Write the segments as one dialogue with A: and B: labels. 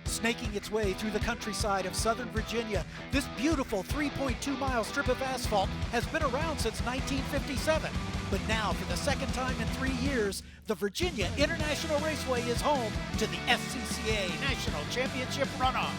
A: Snaking its way through the countryside of Southern Virginia, this beautiful 3.2-mile strip of asphalt has been around since 1957. But now, for the second time in 3 years, the Virginia International Raceway is home to the SCCA National Championship Runoffs.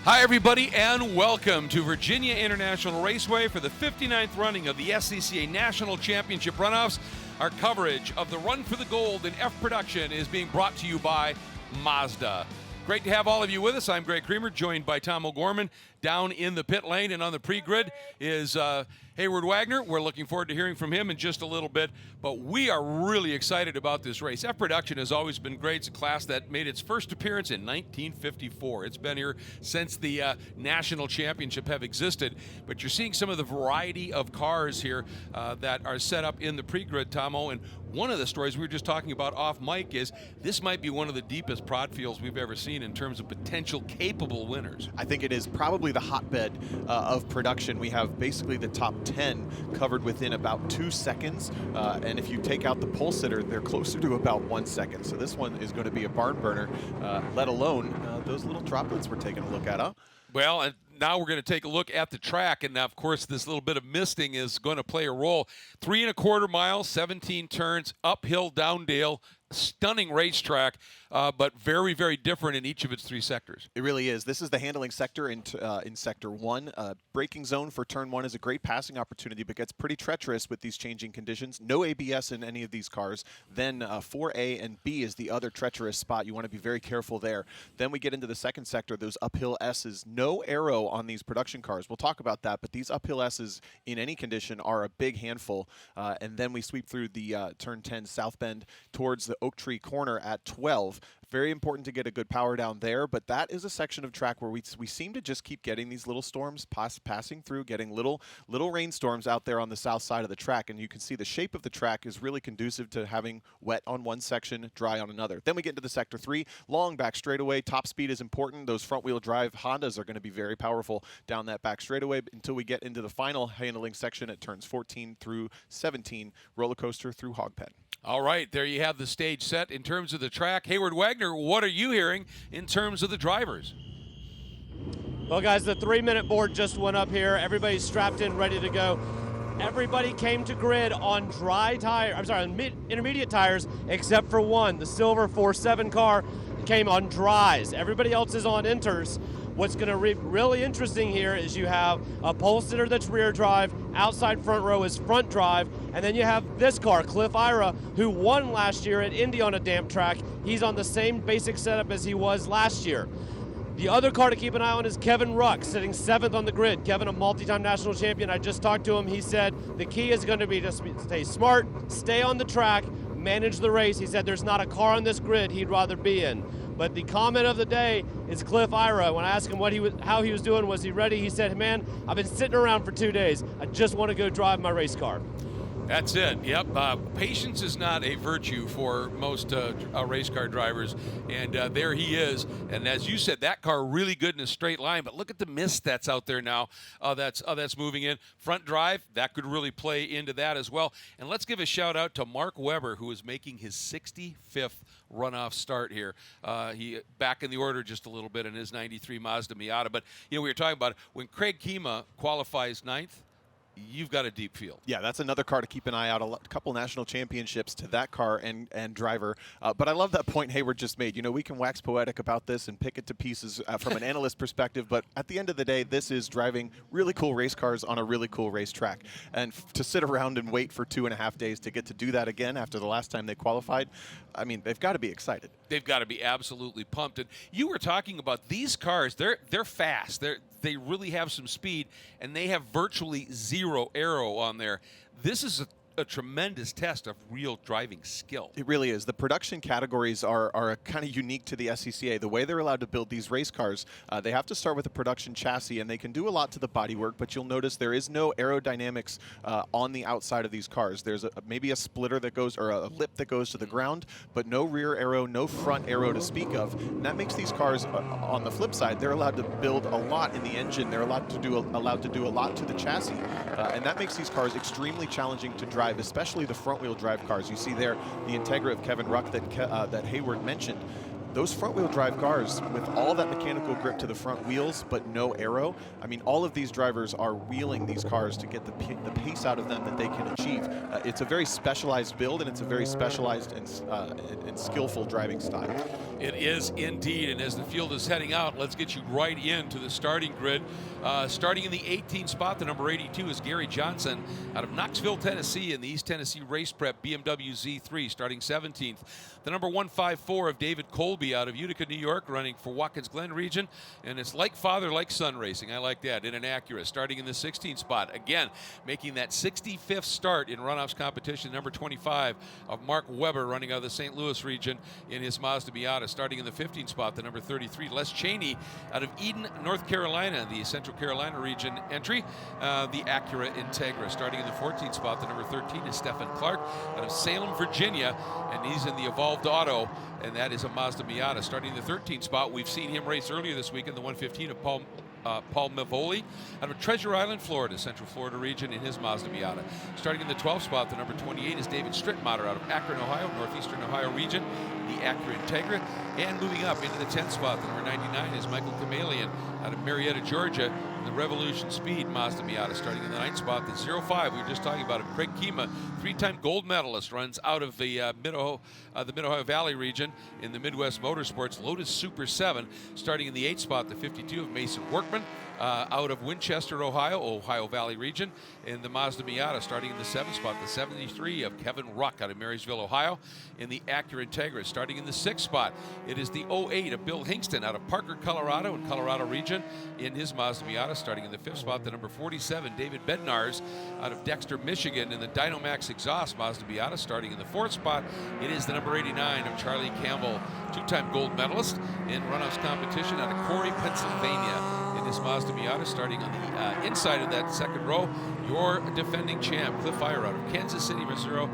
B: Hi, everybody, and welcome to Virginia International Raceway for the 59th running of the SCCA National Championship Runoffs. Our coverage of the Run for the Gold in F Production is being brought to you by Mazda. Great to have all of you with us. I'm Greg Creamer, joined by Tom O'Gorman. Down in the pit lane and on the pre-grid is Hayward Wagner. We're looking forward to hearing from him in just a little bit, but we are really excited about this race. F Production has always been great. It's a class that made its first appearance in 1954. It's been here since the National Championship have existed, but you're seeing some of the variety of cars here that are set up in the pre-grid, Tomo, and one of the stories we were just talking about off mic is this might be one of the deepest prod fields we've ever seen in terms of potential capable winners.
C: I think it is probably the hotbed of production. We have basically the top 10 covered within about 2 seconds, and if you take out the pole sitter, they're closer to about 1 second. So this one is going to be a barn burner, let alone those little droplets we're taking a look at, huh?
B: Well, and now we're going to take a look at the track, and now, of course, this little bit of misting is going to play a role. 3 1/4 miles, 17 turns, uphill, downdale, stunning racetrack, but very, very different in each of its 3 sectors.
C: It really is. This is the handling sector in Sector 1. Braking zone for Turn 1 is a great passing opportunity, but gets pretty treacherous with these changing conditions. No ABS in any of these cars. Then 4A and B is the other treacherous spot. You want to be very careful there. Then we get into the second sector, those uphill S's. No aero on these production cars. We'll talk about that, but these uphill S's in any condition are a big handful. And then we sweep through the Turn 10 South Bend towards the Oak Tree corner at 12. Very important to get a good power down there, but that is a section of track where we seem to just keep getting these little storms passing through, getting little rainstorms out there on the south side of the track, and you can see the shape of the track is really conducive to having wet on one section, dry on another. Then we get into the Sector 3, long back straightaway. Top speed is important. Those front-wheel drive Hondas are going to be very powerful down that back straightaway until we get into the final handling section at turns 14 through 17, roller coaster through Hog Pen.
B: All right, there you have the stage set in terms of the track. Hayward Wagner, what are you hearing in terms of the drivers?
D: Well, guys, the 3-minute board just went up here. Everybody's strapped in, ready to go. Everybody came to grid on intermediate tires, except for one. The silver 4.7 car came on dries. Everybody else is on inters. What's going to be really interesting here is you have a pole sitter that's rear drive, outside front row is front drive, and then you have this car, Cliff Ira, who won last year at Indy on a damp track. He's on the same basic setup as he was last year. The other car to keep an eye on is Kevin Ruck, sitting 7th on the grid. Kevin, a multi-time national champion. I just talked to him. He said the key is going to be to stay smart, stay on the track, manage the race. He said there's not a car on this grid he'd rather be in. But the comment of the day is Cliff Ira. When I asked him how he was doing, was he ready? He said, man, I've been sitting around for 2 days. I just want to go drive my race car.
B: That's it. Yep. Patience is not a virtue for most race car drivers, and there he is. And as you said, that car really good in a straight line. But look at the mist that's out there now. That's moving in. Front drive, that could really play into that as well. And let's give a shout out to Mark Webber, who is making his 65th runoff start here. He back in the order just a little bit in his '93 Mazda Miata. But we were talking about it. When Craig Kima qualifies 9th. You've got a deep field. Yeah,
C: that's another car to keep an eye out. A couple national championships to that car and driver. But I love that point Hayward just made. We can wax poetic about this and pick it to pieces from an analyst perspective, but at the end of the day, this is driving really cool race cars on a really cool racetrack. And to sit around and wait for 2.5 days to get to do that again after the last time they qualified, I mean, they've got to be excited.
B: They've got to be absolutely pumped. And you were talking about these cars. They're fast. They really have some speed, and they have virtually zero aero on there. This is a tremendous test of real driving skill.
C: It really is. The production categories are kind of unique to the SCCA. The way they're allowed to build these race cars, they have to start with a production chassis, and they can do a lot to the bodywork, but you'll notice there is no aerodynamics on the outside of these cars. There's maybe a splitter that goes, or a lip that goes to the ground, but no rear aero, no front aero to speak of. And that makes these cars, on the flip side, they're allowed to build a lot in the engine. They're allowed to do a lot to the chassis, and that makes these cars extremely challenging to drive drive, especially the front-wheel drive cars. You see there the Integra of Kevin Ruck that Hayward mentioned. Those front-wheel drive cars, with all that mechanical grip to the front wheels, but no aero, I mean, all of these drivers are wheeling these cars to get the pace out of them that they can achieve. It's a very specialized build, and it's a very specialized and skillful driving style.
B: It is indeed, and as the field is heading out, let's get you right into the starting grid. Starting in the 18th spot, the number 82 is Gary Johnson out of Knoxville, Tennessee, in the East Tennessee Race Prep BMW Z3, starting 17th. The number 154 of David Colby out of Utica, New York, running for Watkins Glen region, and it's like father, like son racing. I like that. In an Acura, starting in the 16th spot. Again, making that 65th start in runoffs competition, number 25 of Mark Webber, running out of the St. Louis region in his Mazda Miata. Starting in the 15th spot, the number 33, Les Cheney out of Eden, North Carolina, the Central Carolina region entry, the Acura Integra. Starting in the 14th spot, the number 13 is Stephen Clark out of Salem, Virginia, and he's in the Evolved Auto, and that is a Mazda Miata. Starting in the 13th spot, we've seen him race earlier this week in the 115 of Paul Mavoli out of Treasure Island, Florida, Central Florida region, in his Mazda Miata. Starting in the 12th spot, the number 28 is David Strittmatter out of Akron, Ohio, Northeastern Ohio region, the Acura Integra. And moving up into the 10th spot, the number 99 is Michael Kamalian out of Marietta, Georgia, the Revolution Speed Mazda Miata. Starting in the 9th spot, the 05, we were just talking about him, Craig Kima, three-time gold medalist, runs out of the Mid-Ohio Valley region in the Midwest Motorsports Lotus Super 7. Starting in the 8th spot, the 52 of Mason Workman out of Winchester, Ohio Valley region, in the Mazda Miata. Starting in the 7th spot, the 73 of Kevin Ruck out of Marysville, Ohio, in the Acura Integra. Starting in the 6th spot, it is the 08 of Bill Hingston out of Parker, Colorado, in Colorado region, in his Mazda Miata. Starting in the 5th spot, the number 47, David Bednars out of Dexter, Michigan, in the Dynamax Exhaust Mazda Miata. Starting in the 4th spot, it is the number 89 of Charlie Campbell, two-time gold medalist in runoffs competition out of Corey, Pennsylvania, in his Mazda Miata. Starting on the inside of that second row, your defending champ, Cliff Ira out of Kansas City, Missouri,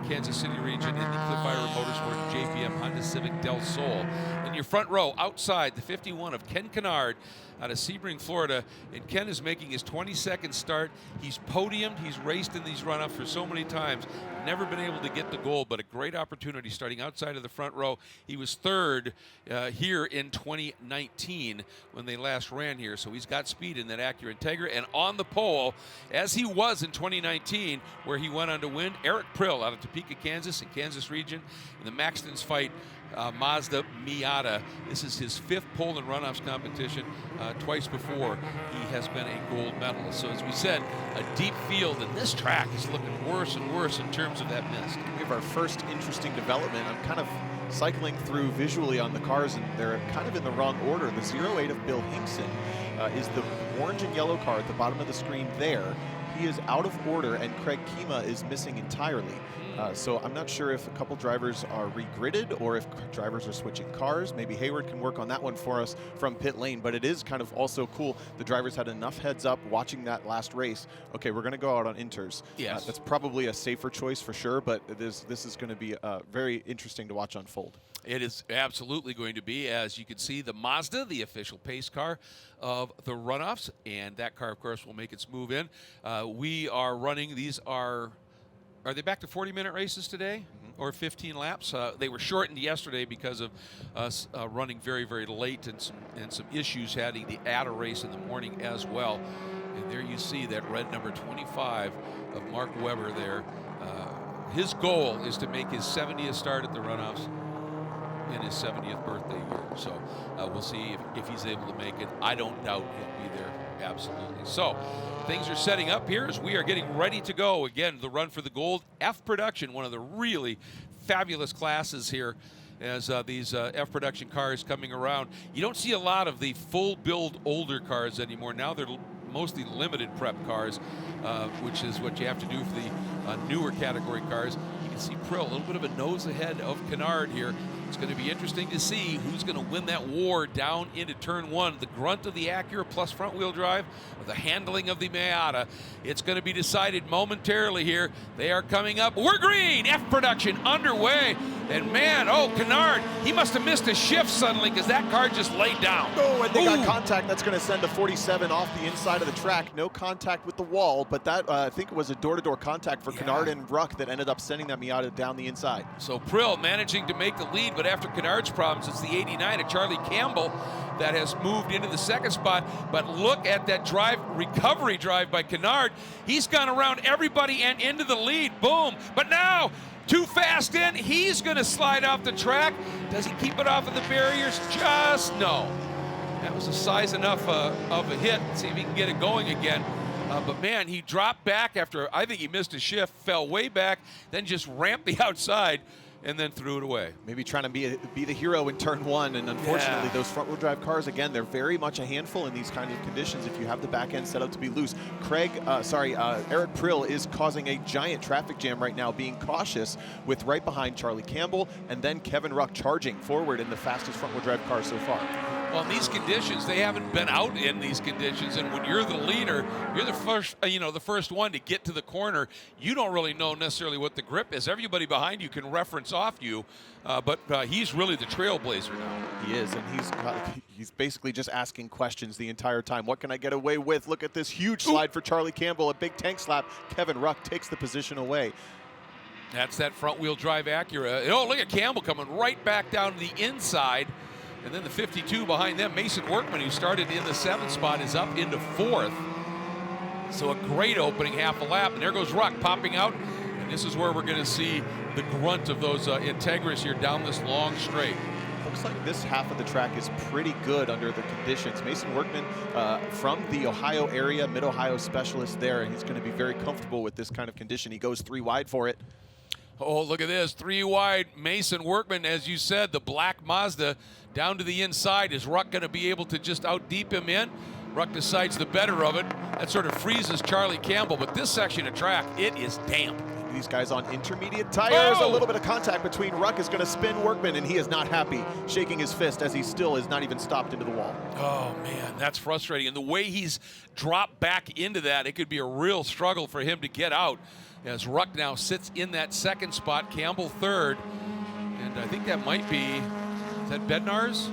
B: Kansas City region, in the Cliff Ira Motorsports JPM Honda Civic Del Sol. In your front row, outside, the 51 of Ken Kannard out of Sebring, Florida, and Ken is making his 22nd start. He's podiumed, he's raced in these runoffs for so many times, never been able to get the gold, but a great opportunity starting outside of the front row. He was third here in 2019 when they last ran here, so he's got speed in that Acura Integra. And on the pole, as he was in 2019, where he went on to win, Eric Prill out of Topeka, Kansas, in Kansas region, in the Maxton's Fight Mazda Miata. This is his 5th pole in runoffs competition. Twice before, he has been a gold medalist. So as we said, a deep field, and this track is looking worse and worse in terms of that mist.
C: We have our first interesting development. I'm kind of cycling through visually on the cars, and they're kind of in the wrong order. The 08 of Bill Hinkson is the orange and yellow car at the bottom of the screen there. He is out of order, and Craig Kima is missing entirely. So I'm not sure if a couple drivers are regridded or if drivers are switching cars. Maybe Hayward can work on that one for us from pit lane, but it is kind of also cool. The drivers had enough heads up watching that last race. Okay, we're going to go out on inters.
B: Yes.
C: That's probably a safer choice for sure, but this is going to be very interesting to watch unfold.
B: It is absolutely going to be. As you can see, the Mazda, the official pace car of the runoffs, and that car, of course, will make its move in. We are running, these are they back to 40-minute races today? Or 15 laps? They were shortened yesterday because of us running very, very late, and some issues having the ATA race in the morning as well. And there you see that red number 25 of Mark Webber there. His goal is to make his 70th start at the runoffs in his 70th birthday year. So we'll see if he's able to make it. I don't doubt he'll be there, absolutely. So things are setting up here as we are getting ready to go. Again, the run for the gold. F Production, one of the really fabulous classes here as these F Production cars coming around. You don't see a lot of the full build older cars anymore. Now they're mostly limited prep cars, which is what you have to do for the newer category cars. You can see Prill, a little bit of a nose ahead of Kannard here. It's going to be interesting to see who's going to win that war down into turn one. The grunt of the Acura plus front wheel drive, or the handling of the Miata. It's going to be decided momentarily here. They are coming up. We're green. F Production underway. And man, oh, Kannard, he must have missed a shift suddenly because that car just laid down.
C: Oh, and they got contact. That's going to send a 47 off the inside of the track. No contact with the wall, but that I think it was a door-to-door contact for Kannard and Ruck that ended up sending that Miata down the inside.
B: So Prill managing to make the lead, but after Kannard's problems, it's the 89 of Charlie Campbell that has moved into the second spot. But look at that recovery drive by Kannard. He's gone around everybody and into the lead. Boom. But now, too fast in, he's going to slide off the track. Does he keep it off of the barriers? Just no. That was a size enough of a hit. Let's see if he can get it going again. But man, he dropped back after, I think he missed a shift, fell way back, then just ramped the outside and then threw it away.
C: Maybe trying to be the hero in turn one, and unfortunately those front-wheel drive cars, again, they're very much a handful in these kinds of conditions if you have the back end set up to be loose. Eric Prill is causing a giant traffic jam right now, being cautious with right behind Charlie Campbell and then Kevin Ruck charging forward in the fastest front-wheel drive car so far.
B: Well, in these conditions, they haven't been out in these conditions, and when you're the leader, you're the first, the first one to get to the corner. You don't really know necessarily what the grip is. Everybody behind you can reference off you, but he's really the trailblazer now.
C: He is, and he's basically just asking questions the entire time. What can I get away with? Look at this huge slide for Charlie Campbell, a big tank slap. Kevin Ruck takes the position away.
B: That's that front-wheel drive Acura. Oh, look at Campbell coming right back down to the inside. And then the 52 behind them, Mason Workman, who started in the 7th spot, is up into 4th. So a great opening half a lap. And there goes Ruck popping out. And this is where we're going to see the grunt of those Integras here down this long straight.
C: Looks like this half of the track is pretty good under the conditions. Mason Workman from the Ohio area, Mid-Ohio specialist there, and he's going to be very comfortable with this kind of condition. He goes 3 wide for it.
B: Oh, look at this, 3 wide. Mason Workman, as you said, the black Mazda down to the inside. Is Ruck going to be able to just out-deep him in? Ruck decides the better of it. That sort of freezes Charlie Campbell, but this section of track, it is damp.
C: These guys on intermediate tires. A little bit of contact between Ruck is going to spin Workman, and he is not happy, shaking his fist as he still is not even stopped into the wall.
B: Oh, man, that's frustrating. And the way he's dropped back into that, it could be a real struggle for him to get out. As Ruck now sits in that 2nd spot, Campbell 3rd. And I think that might be, is that Bednar's?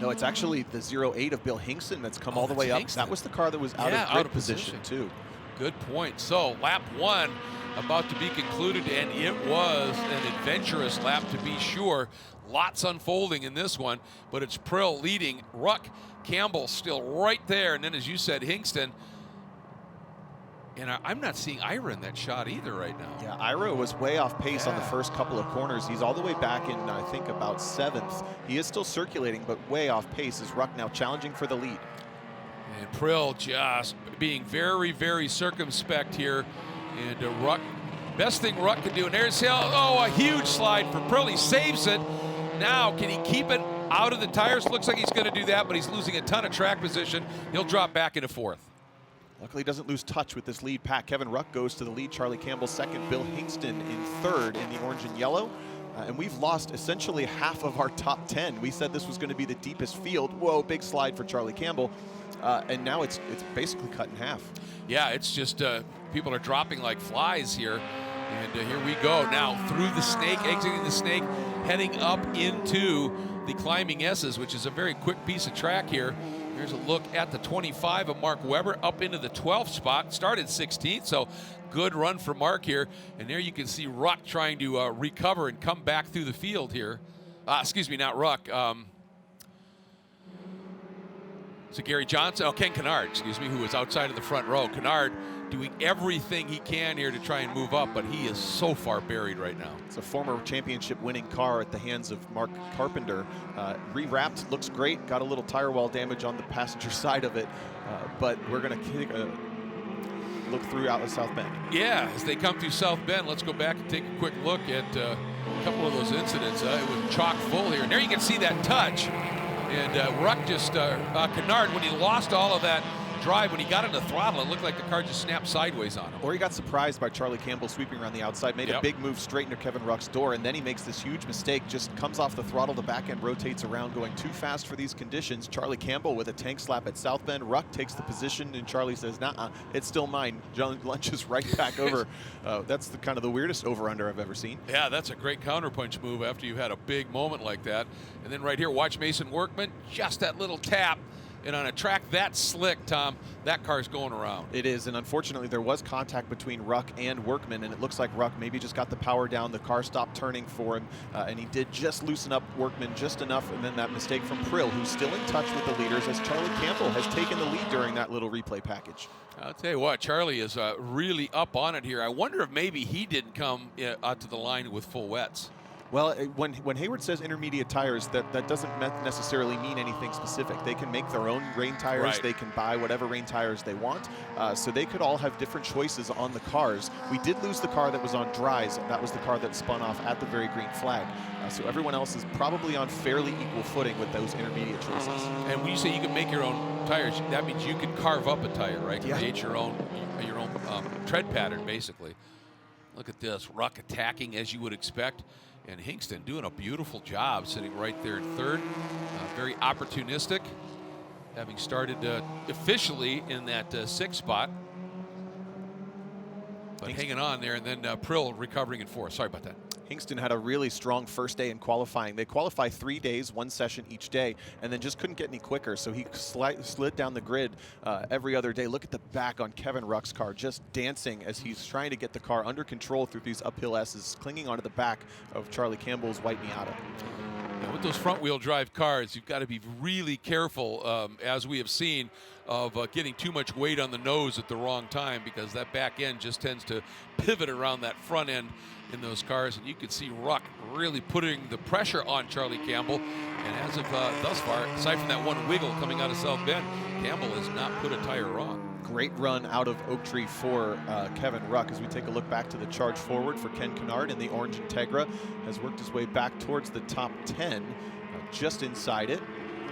C: No, it's actually the 08 of Bill Hingston that's come all the way up.
B: Hingston.
C: That was the car that was out of position too.
B: Good point. So lap 1 about to be concluded, and it was an adventurous lap to be sure. Lots unfolding in this one, but it's Prill leading. Ruck, Campbell still right there, and then as you said, Hingston. And I'm not seeing Ira in that shot either right now.
C: Yeah, Ira was way off pace on the first couple of corners. He's all the way back in, I think, about 7th. He is still circulating, but way off pace. Is Ruck now challenging for the lead.
B: And Prill just being very, very circumspect here. And Ruck, best thing Ruck can do. And there's a huge slide for Prill. He saves it. Now, can he keep it out of the tires? Looks like he's going to do that, but he's losing a ton of track position. He'll drop back into 4th.
C: Luckily, doesn't lose touch with this lead pack. Kevin Ruck goes to the lead. Charlie Campbell 2nd. Bill Hingston in 3rd in the orange and yellow. And we've lost essentially half of our top 10. We said this was going to be the deepest field. Whoa, big slide for Charlie Campbell. And now it's basically cut in half.
B: Yeah, it's just people are dropping like flies here. And here we go now through the snake, exiting the snake, heading up into the climbing S's, which is a very quick piece of track here. Here's a look at the 25 of Mark Webber up into the 12th spot. Started 16th, so good run for Mark here. And there you can see Ruck trying to recover and come back through the field here. Excuse me, not Ruck. So Gary Johnson, Ken Kannard, excuse me, who was outside of the front row. Kannard doing everything he can here to try and move up, but he is so far buried right now.
C: It's a former championship winning car at the hands of Mark Carpenter. Rewrapped, looks great, got a little tire wall damage on the passenger side of it, but we're going to look through out of South Bend.
B: Yeah, as they come through South Bend, let's go back and take a quick look at a couple of those incidents. It was chock full here, and there you can see that touch. And Ruck just, Kannard, when he lost all of that drive, when he got in the throttle, it looked like the car just snapped sideways on him.
C: Or he got surprised by Charlie Campbell sweeping around the outside, made a big move straight into Kevin Ruck's door, and then he makes this huge mistake, just comes off the throttle, the back end rotates around, going too fast for these conditions. Charlie Campbell with a tank slap at South Bend. Ruck takes the position, and Charlie says, nah, it's still mine. John lunges right back over. That's kind of the weirdest over-under I've ever seen.
B: Yeah, that's a great counterpunch move after you've had a big moment like that. And then right here, watch Mason Workman, just that little tap. And on a track that slick, Tom, that car's going around.
C: It is, and unfortunately there was contact between Ruck and Workman, and it looks like Ruck maybe just got the power down. The car stopped turning for him, and he did just loosen up Workman just enough, and then that mistake from Prill, who's still in touch with the leaders, as Charlie Campbell has taken the lead during that little replay package.
B: I'll tell you what, Charlie is really up on it here. I wonder if maybe he didn't come out to the line with full wets.
C: Well, when Hayward says intermediate tires, that doesn't necessarily mean anything specific. They can make their own rain tires.
B: Right.
C: They can buy whatever rain tires they want. So they could all have different choices on the cars. We did lose the car that was on dries. That was the car that spun off at the very green flag. So everyone else is probably on fairly equal footing with those intermediate choices.
B: And when you say you can make your own tires, that means you can carve up a tire, right?
C: Yeah.
B: Create your own tread pattern, basically. Look at this, Ruck attacking as you would expect. And Hingston doing a beautiful job sitting right there in third. Very opportunistic, having started officially in that sixth spot. But hanging on there, and then Prill recovering in fourth. Sorry about that.
C: Hingston had a really strong first day in qualifying. They qualify 3 days, one session each day, and then just couldn't get any quicker. So he slid down the grid every other day. Look at the back on Kevin Ruck's car, just dancing as he's trying to get the car under control through these uphill S's, clinging onto the back of Charlie Campbell's white Miata.
B: Now with those front-wheel drive cars, you've got to be really careful, as we have seen, of getting too much weight on the nose at the wrong time, because that back end just tends to pivot around that front end in those cars. And you can see Ruck really putting the pressure on Charlie Campbell. And as of thus far, aside from that one wiggle coming out of South Bend, Campbell has not put a tire on.
C: Great run out of Oak Tree for Kevin Ruck. As we take a look back to the charge forward for Ken Kannard in the orange Integra, has worked his way back towards the top 10, just inside it.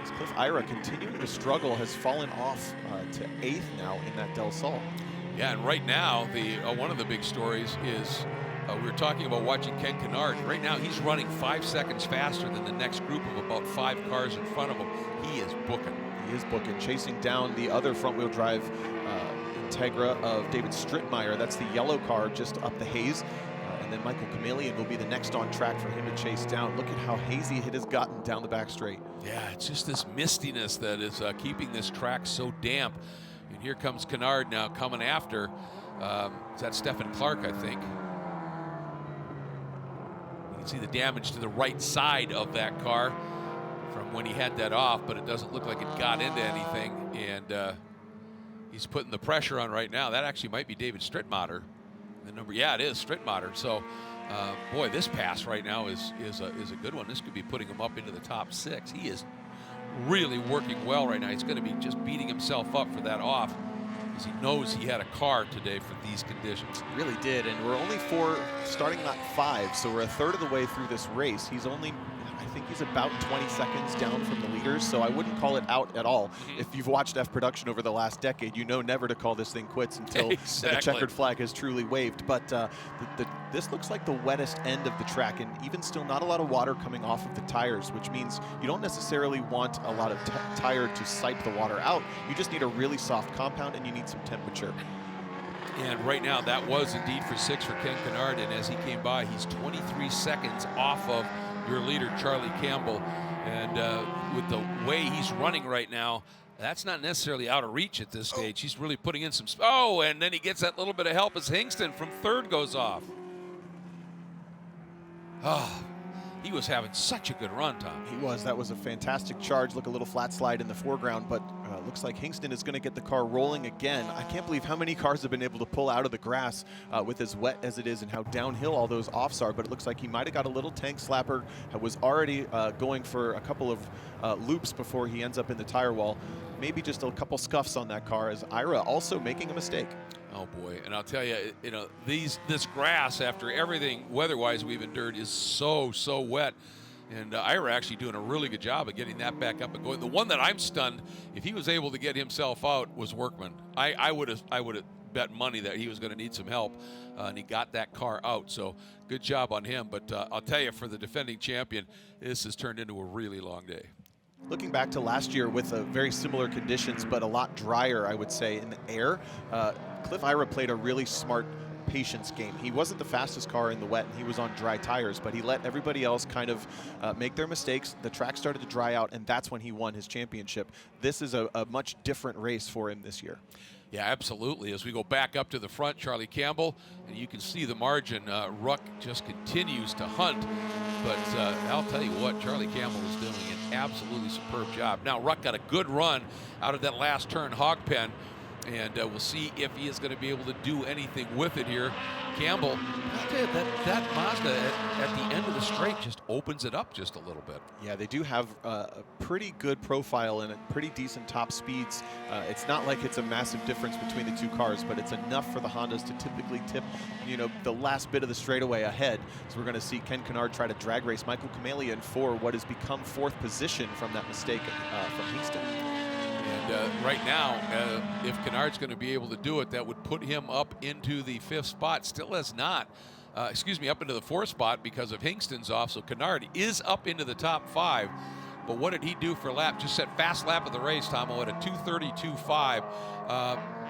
C: As Cliff Ira, continuing to struggle, has fallen off to 8th now in that Del Sol.
B: Yeah, and right now, one of the big stories is we were talking about watching Ken Kannard. Right now, he's running 5 seconds faster than the next group of about 5 cars in front of him. He is booking.
C: He is booking, chasing down the other front-wheel drive Integra of David Strittmeyer. That's the yellow car just up the haze. And then Michael Chameleon will be the next on track for him to chase down. Look at how hazy it has gotten down the back straight.
B: Yeah, it's just this mistiness that is keeping this track so damp. And here comes Kannard now coming after. Is that Stephen Clark, I think? You can see the damage to the right side of that car from when he had that off, but it doesn't look like it got into anything. And he's putting the pressure on right now. That actually might be David Strittmatter. The number, yeah, it is Strittmatter. So, boy, this pass right now is a good one. This could be putting him up into the top 6. He is really working well right now. He's going to be just beating himself up for that off, because he knows he had a car today for these conditions.
C: Really did, and we're only starting lap 5, so we're a third of the way through this race. He's only, I think he's about 20 seconds down from the leaders, so I wouldn't call it out at all. If you've watched F production over the last decade, you know never to call this thing quits until the checkered flag has truly waved. But this looks like the wettest end of the track, and even still not a lot of water coming off of the tires, which means you don't necessarily want a lot of tire to sipe the water out. You just need a really soft compound, and you need some temperature.
B: And right now, that was indeed for 6 for Ken Kannard, and as he came by, he's 23 seconds off of your leader, Charlie Campbell. And with the way he's running right now, that's not necessarily out of reach at this stage. He's really putting in some... Oh, and then he gets that little bit of help as Hingston from 3rd goes off. Oh, he was having such a good run, Tom.
C: He was. That was a fantastic charge. Look, a little flat slide in the foreground, but looks like Hingston is going to get the car rolling again. I can't believe how many cars have been able to pull out of the grass with as wet as it is and how downhill all those offs are, but it looks like he might have got a little tank slapper, was already going for a couple of loops before he ends up in the tire wall. Maybe just a couple scuffs on that car, as Ira also making a mistake.
B: Oh boy, and I'll tell you, this grass, after everything weather-wise we've endured, is so wet. And Ira actually doing a really good job of getting that back up and going. The one that I'm stunned, if he was able to get himself out, was Workman. I would have bet money that he was going to need some help, and he got that car out. So good job on him. But I'll tell you, for the defending champion, this has turned into a really long day.
C: Looking back to last year with very similar conditions, but a lot drier, I would say, in the air, Cliff Ira played a really smart patience game. He wasn't the fastest car in the wet, and he was on dry tires, but he let everybody else kind of make their mistakes. The track started to dry out, and that's when he won his championship. This is a much different race for him this year.
B: Yeah, absolutely. As we go back up to the front, Charlie Campbell, and you can see the margin. Ruck just continues to hunt, but I'll tell you what, Charlie Campbell is doing an absolutely superb job. Now, Ruck got a good run out of that last turn hog pen, and we'll see if he is going to be able to do anything with it here. Campbell, I'll tell you, that Mazda at the end of the straight just opens it up just a little bit.
C: Yeah, they do have a pretty good profile and pretty decent top speeds. It's not like it's a massive difference between the two cars, but it's enough for the Hondas to typically tip, the last bit of the straightaway ahead. So we're going to see Ken Kannard try to drag race Michael Kamalian for what has become 4th position from that mistake from Houston.
B: And right now, if Kannard's going to be able to do it, that would put him up into the 5th spot. Still has not, up into the 4th spot because of Hingston's off. So Kannard is up into the top 5. But what did he do for a lap? Just set fast lap of the race, Tomo, at a 2:32.5.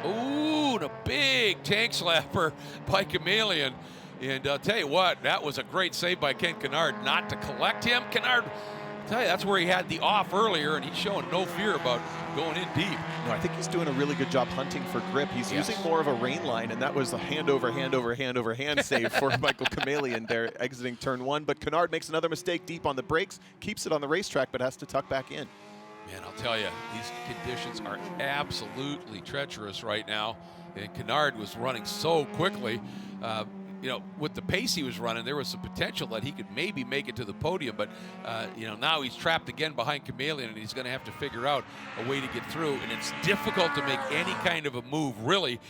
B: And a big tank slapper by Kamalian. And I'll tell you what, that was a great save by Ken Kannard not to collect him. Kannard, I'll tell you, that's where he had the off earlier, and he's showing no fear about going in deep.
C: No, I think he's doing a really good job hunting for grip. He's using more of a rain line, and that was a hand over hand over hand over hand save for Michael Kamalian there exiting turn 1. But Kannard makes another mistake deep on the brakes, keeps it on the racetrack, but has to tuck back in.
B: Man, I'll tell you, these conditions are absolutely treacherous right now. And Kannard was running so quickly. With the pace he was running, there was some potential that he could maybe make it to the podium. But, now he's trapped again behind Kamalian, and he's going to have to figure out a way to get through. And it's difficult to make any kind of a move, really,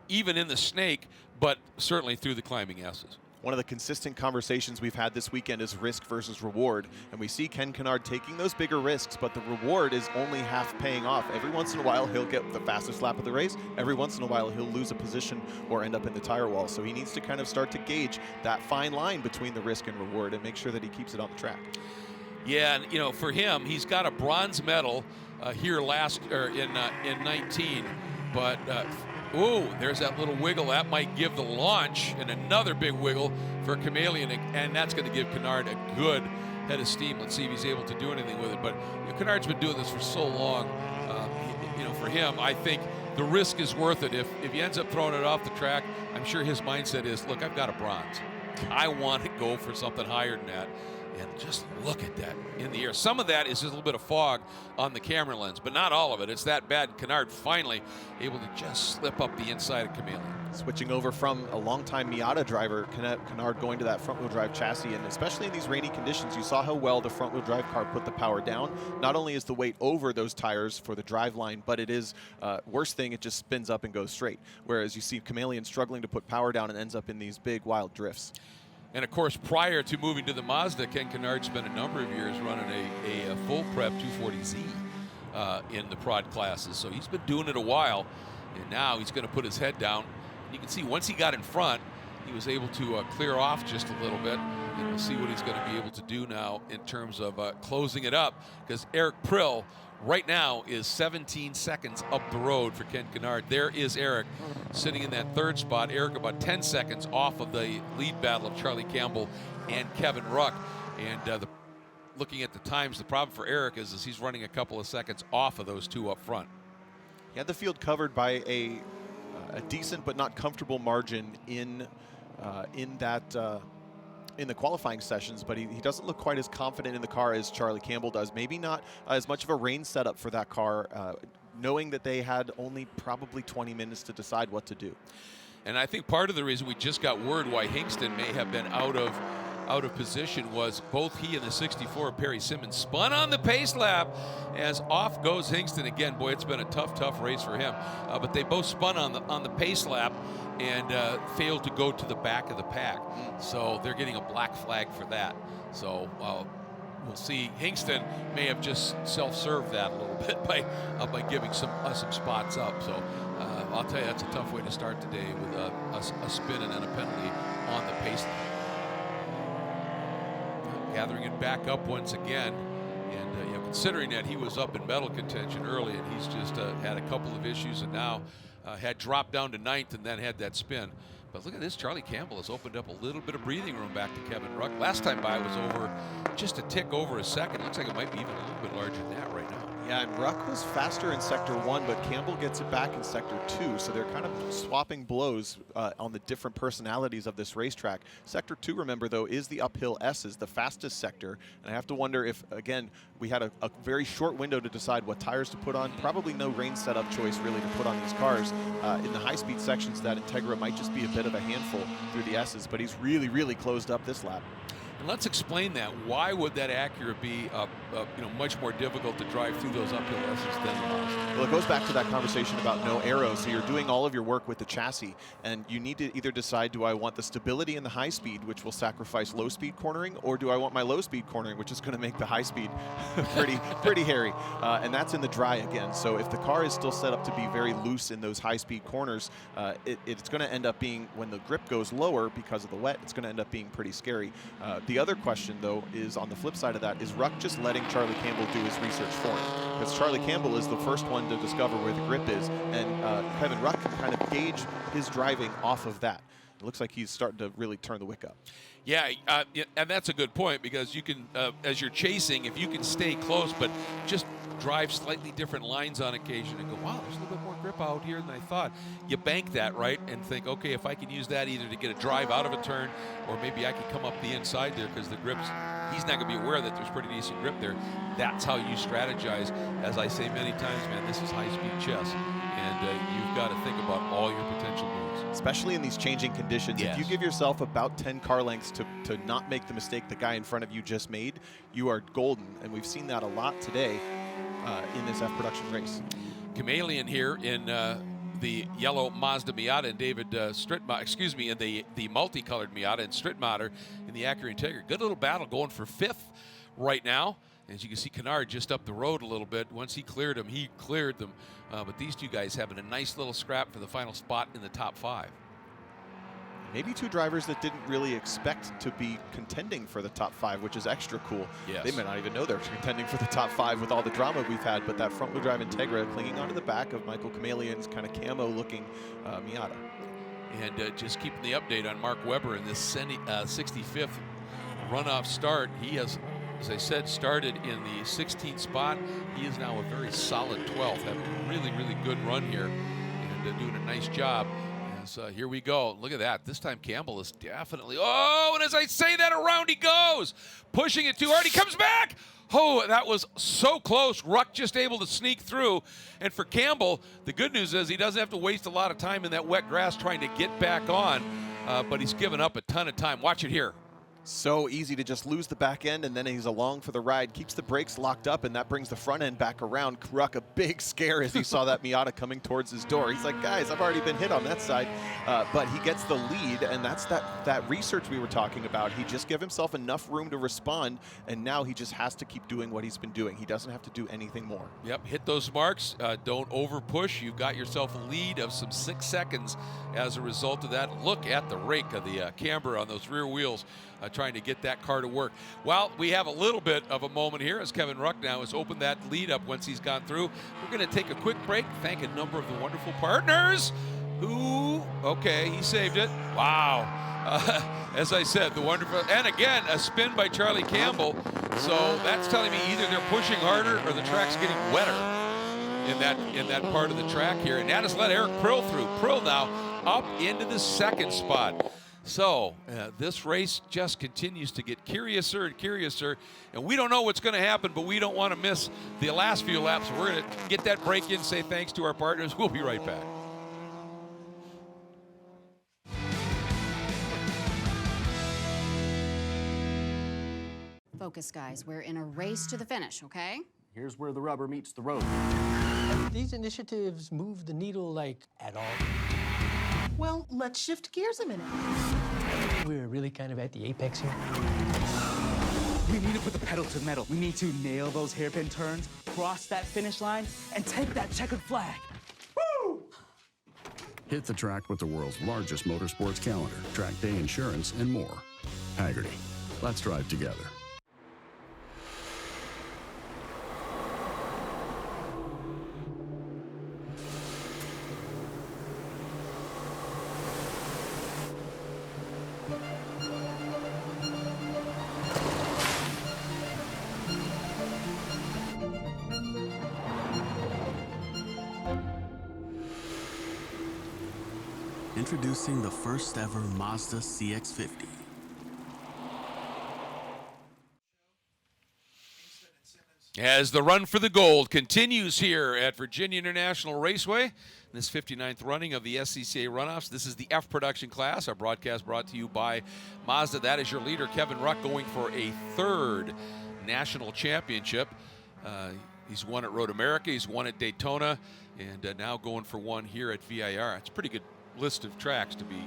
B: even in the snake, but certainly through the climbing S's.
C: One of the consistent conversations we've had this weekend is risk versus reward. And we see Ken Kannard taking those bigger risks, but the reward is only half paying off. Every once in a while, he'll get the fastest lap of the race. Every once in a while, he'll lose a position or end up in the tire wall. So he needs to kind of start to gauge that fine line between the risk and reward and make sure that he keeps it on the track.
B: Yeah, and for him, he's got a bronze medal here in 19, but there's that little wiggle. That might give the launch, and another big wiggle for Kamalian, and that's going to give Kannard a good head of steam. Let's see if he's able to do anything with it. But Kannard's been doing this for so long. For him, I think the risk is worth it. If he ends up throwing it off the track, I'm sure his mindset is, look, I've got a bronze. I want to go for something higher than that. And just look at that in the air. Some of that is just a little bit of fog on the camera lens, but not all of it. It's that bad. Kannard finally able to just slip up the inside of Kamalian.
C: Switching over from a longtime Miata driver, Kannard going to that front-wheel drive chassis, and especially in these rainy conditions, you saw how well the front-wheel drive car put the power down. Not only is the weight over those tires for the drive line, but it is, worst thing, it just spins up and goes straight. Whereas you see Kamalian struggling to put power down and ends up in these big, wild drifts.
B: And of course, prior to moving to the Mazda, Ken Kannard spent a number of years running a full prep 240Z in the prod classes. So he's been doing it a while, and now he's going to put his head down. You can see once he got in front, he was able to clear off just a little bit. And we'll see what he's going to be able to do now in terms of closing it up, because Eric Prill right now is 17 seconds up the road for Ken Kannard. There is Eric sitting in that 3rd spot. Eric about 10 seconds off of the lead battle of Charlie Campbell and Kevin Ruck. And looking at the times, the problem for Eric is he's running a couple of seconds off of those two up front.
C: He had the field covered by a decent but not comfortable margin in the qualifying sessions, but he doesn't look quite as confident in the car as Charlie Campbell does. Maybe not as much of a rain setup for that car, knowing that they had only probably 20 minutes to decide what to do.
B: And I think part of the reason we just got word why Hingston may have been out of position was both he and the 64 Perry Simmons spun on the pace lap as off goes Hingston again. Boy, it's been a tough race for him. But they both spun on the pace lap and failed to go to the back of the pack. So they're getting a black flag for that. So we'll see. Hingston may have just self-served that a little bit by giving some spots up. So I'll tell you, that's a tough way to start the day with a spin and then a penalty on the pace. Gathering it back up once again. And considering that he was up in medal contention early, and he's just had a couple of issues, and now had dropped down to 9th and then had that spin. But look at this, Charlie Campbell has opened up a little bit of breathing room back to Kevin Ruck. Last time by was over, just a tick over a second. Looks like it might be even a little bit larger than that right now.
C: Yeah, and Ruck was faster in Sector 1, but Campbell gets it back in Sector 2, so they're kind of swapping blows on the different personalities of this racetrack. Sector 2, remember, though, is the uphill S's, the fastest sector, and I have to wonder if, again, we had a very short window to decide what tires to put on. Probably no rain setup choice, really, to put on these cars. In the high-speed sections, that Integra might just be a bit of a handful through the S's, but he's really, really closed up this lap.
B: And let's explain that. Why would that Acura be much more difficult to drive through those uphill S's than the Mazda?
C: Well, it goes back to that conversation about no arrows. So you're doing all of your work with the chassis, and you need to either decide, do I want the stability in the high speed, which will sacrifice low speed cornering, or do I want my low speed cornering, which is going to make the high speed pretty hairy? And that's in the dry again. So if the car is still set up to be very loose in those high speed corners, it's going to end up being, when the grip goes lower because of the wet, it's going to end up being pretty scary. The other question, though, is on the flip side of that, is Ruck just letting Charlie Campbell do his research for him? Because Charlie Campbell is the first one to discover where the grip is, and Kevin Ruck can kind of gauge his driving off of that. It looks like he's starting to really turn the wick up.
B: Yeah, and that's a good point, because you can, as you're chasing, if you can stay close but just drive slightly different lines on occasion and go, wow, there's a little bit more grip out here than I thought. You bank that, right, and think, okay, if I can use that either to get a drive out of a turn, or maybe I can come up the inside there because the grip's, he's not going to be aware that there's pretty decent grip there. That's how you strategize. As I say many times, man, this is high-speed chess, and you've got to think about all your potential moves.
C: Especially in these changing conditions.
B: Yes.
C: If you give yourself about 10 car lengths to not make the mistake the guy in front of you just made, you are golden, and we've seen that a lot today in this F production race.
B: Chameleon here in the yellow Mazda Miata, and David Strittmatter, in the multicolored Miata, and Strittmatter in the Acura Integra. Good little battle going for 5th right now. As you can see, Kannard just up the road a little bit. Once he cleared them, he cleared them. But these two guys having a nice little scrap for the final spot in the top 5.
C: Maybe two drivers that didn't really expect to be contending for the top 5, which is extra cool.
B: Yes.
C: They may not even know they're contending for the top 5 with all the drama we've had, but that front-wheel drive Integra clinging onto the back of Michael Chameleon's kind of camo-looking Miata.
B: And just keeping the update on Mark Webber in this 65th runoff start. He has, as I said, started in the 16th spot. He is now a very solid 12th, having a really, really good run here and doing a nice job. So here we go. Look at that. This time Campbell is definitely, oh, and as I say that, around he goes. Pushing it too hard. He comes back. Oh, that was so close. Ruck just able to sneak through. And for Campbell, the good news is he doesn't have to waste a lot of time in that wet grass trying to get back on, but he's given up a ton of time. Watch it here.
C: So easy to just lose the back end, and then he's along for the ride, keeps the brakes locked up, and that brings the front end back around. Ruck, a big scare as he saw that Miata coming towards his door. He's like, guys, I've already been hit on that side. But he gets the lead, and that's that research we were talking about. He just gave himself enough room to respond, and now he just has to keep doing what he's been doing. He doesn't have to do anything more.
B: Yep, hit those marks. Don't over push. You've got yourself a lead of some 6 seconds as a result of that. Look at the rake of the camber on those rear wheels. Trying to get that car to work. Well, we have a little bit of a moment here as Kevin Ruck now has opened that lead up once he's gone through. We're going to take a quick break, thank a number of the wonderful partners who, okay, he saved it. Wow. As I said, the wonderful, and again, a spin by Charlie Campbell. So that's telling me either they're pushing harder or the track's getting wetter in that part of the track here. And that has let Eric Prill through. Prill now up into the 2nd spot. So this race just continues to get curiouser and curiouser, and we don't know what's going to happen, but we don't want to miss the last few laps. We're going to get that break in, say thanks to our partners. We'll be right back.
E: Focus, guys. We're in a race to the finish, okay?
F: Here's where the rubber meets the road.
G: These initiatives move the needle, like, at all?
H: Well, let's shift gears a minute.
G: We're really kind of at the apex here.
I: We need to put the pedal to the metal. We need to nail those hairpin turns, cross that finish line, and take that checkered flag. Woo!
J: Hit the track with the world's largest motorsports calendar, track day insurance, and more. Haggerty. Let's drive together.
K: Introducing the first ever Mazda CX-50.
B: As the run for the gold continues here at VIRginia International Raceway, this 59th running of the SCCA Runoffs. This is the F production class. Our broadcast brought to you by Mazda. That is your leader, Kevin Ruck, going for a third national championship. He's won at Road America, he's won at Daytona, and now going for one here at VIR. It's a pretty good list of tracks to be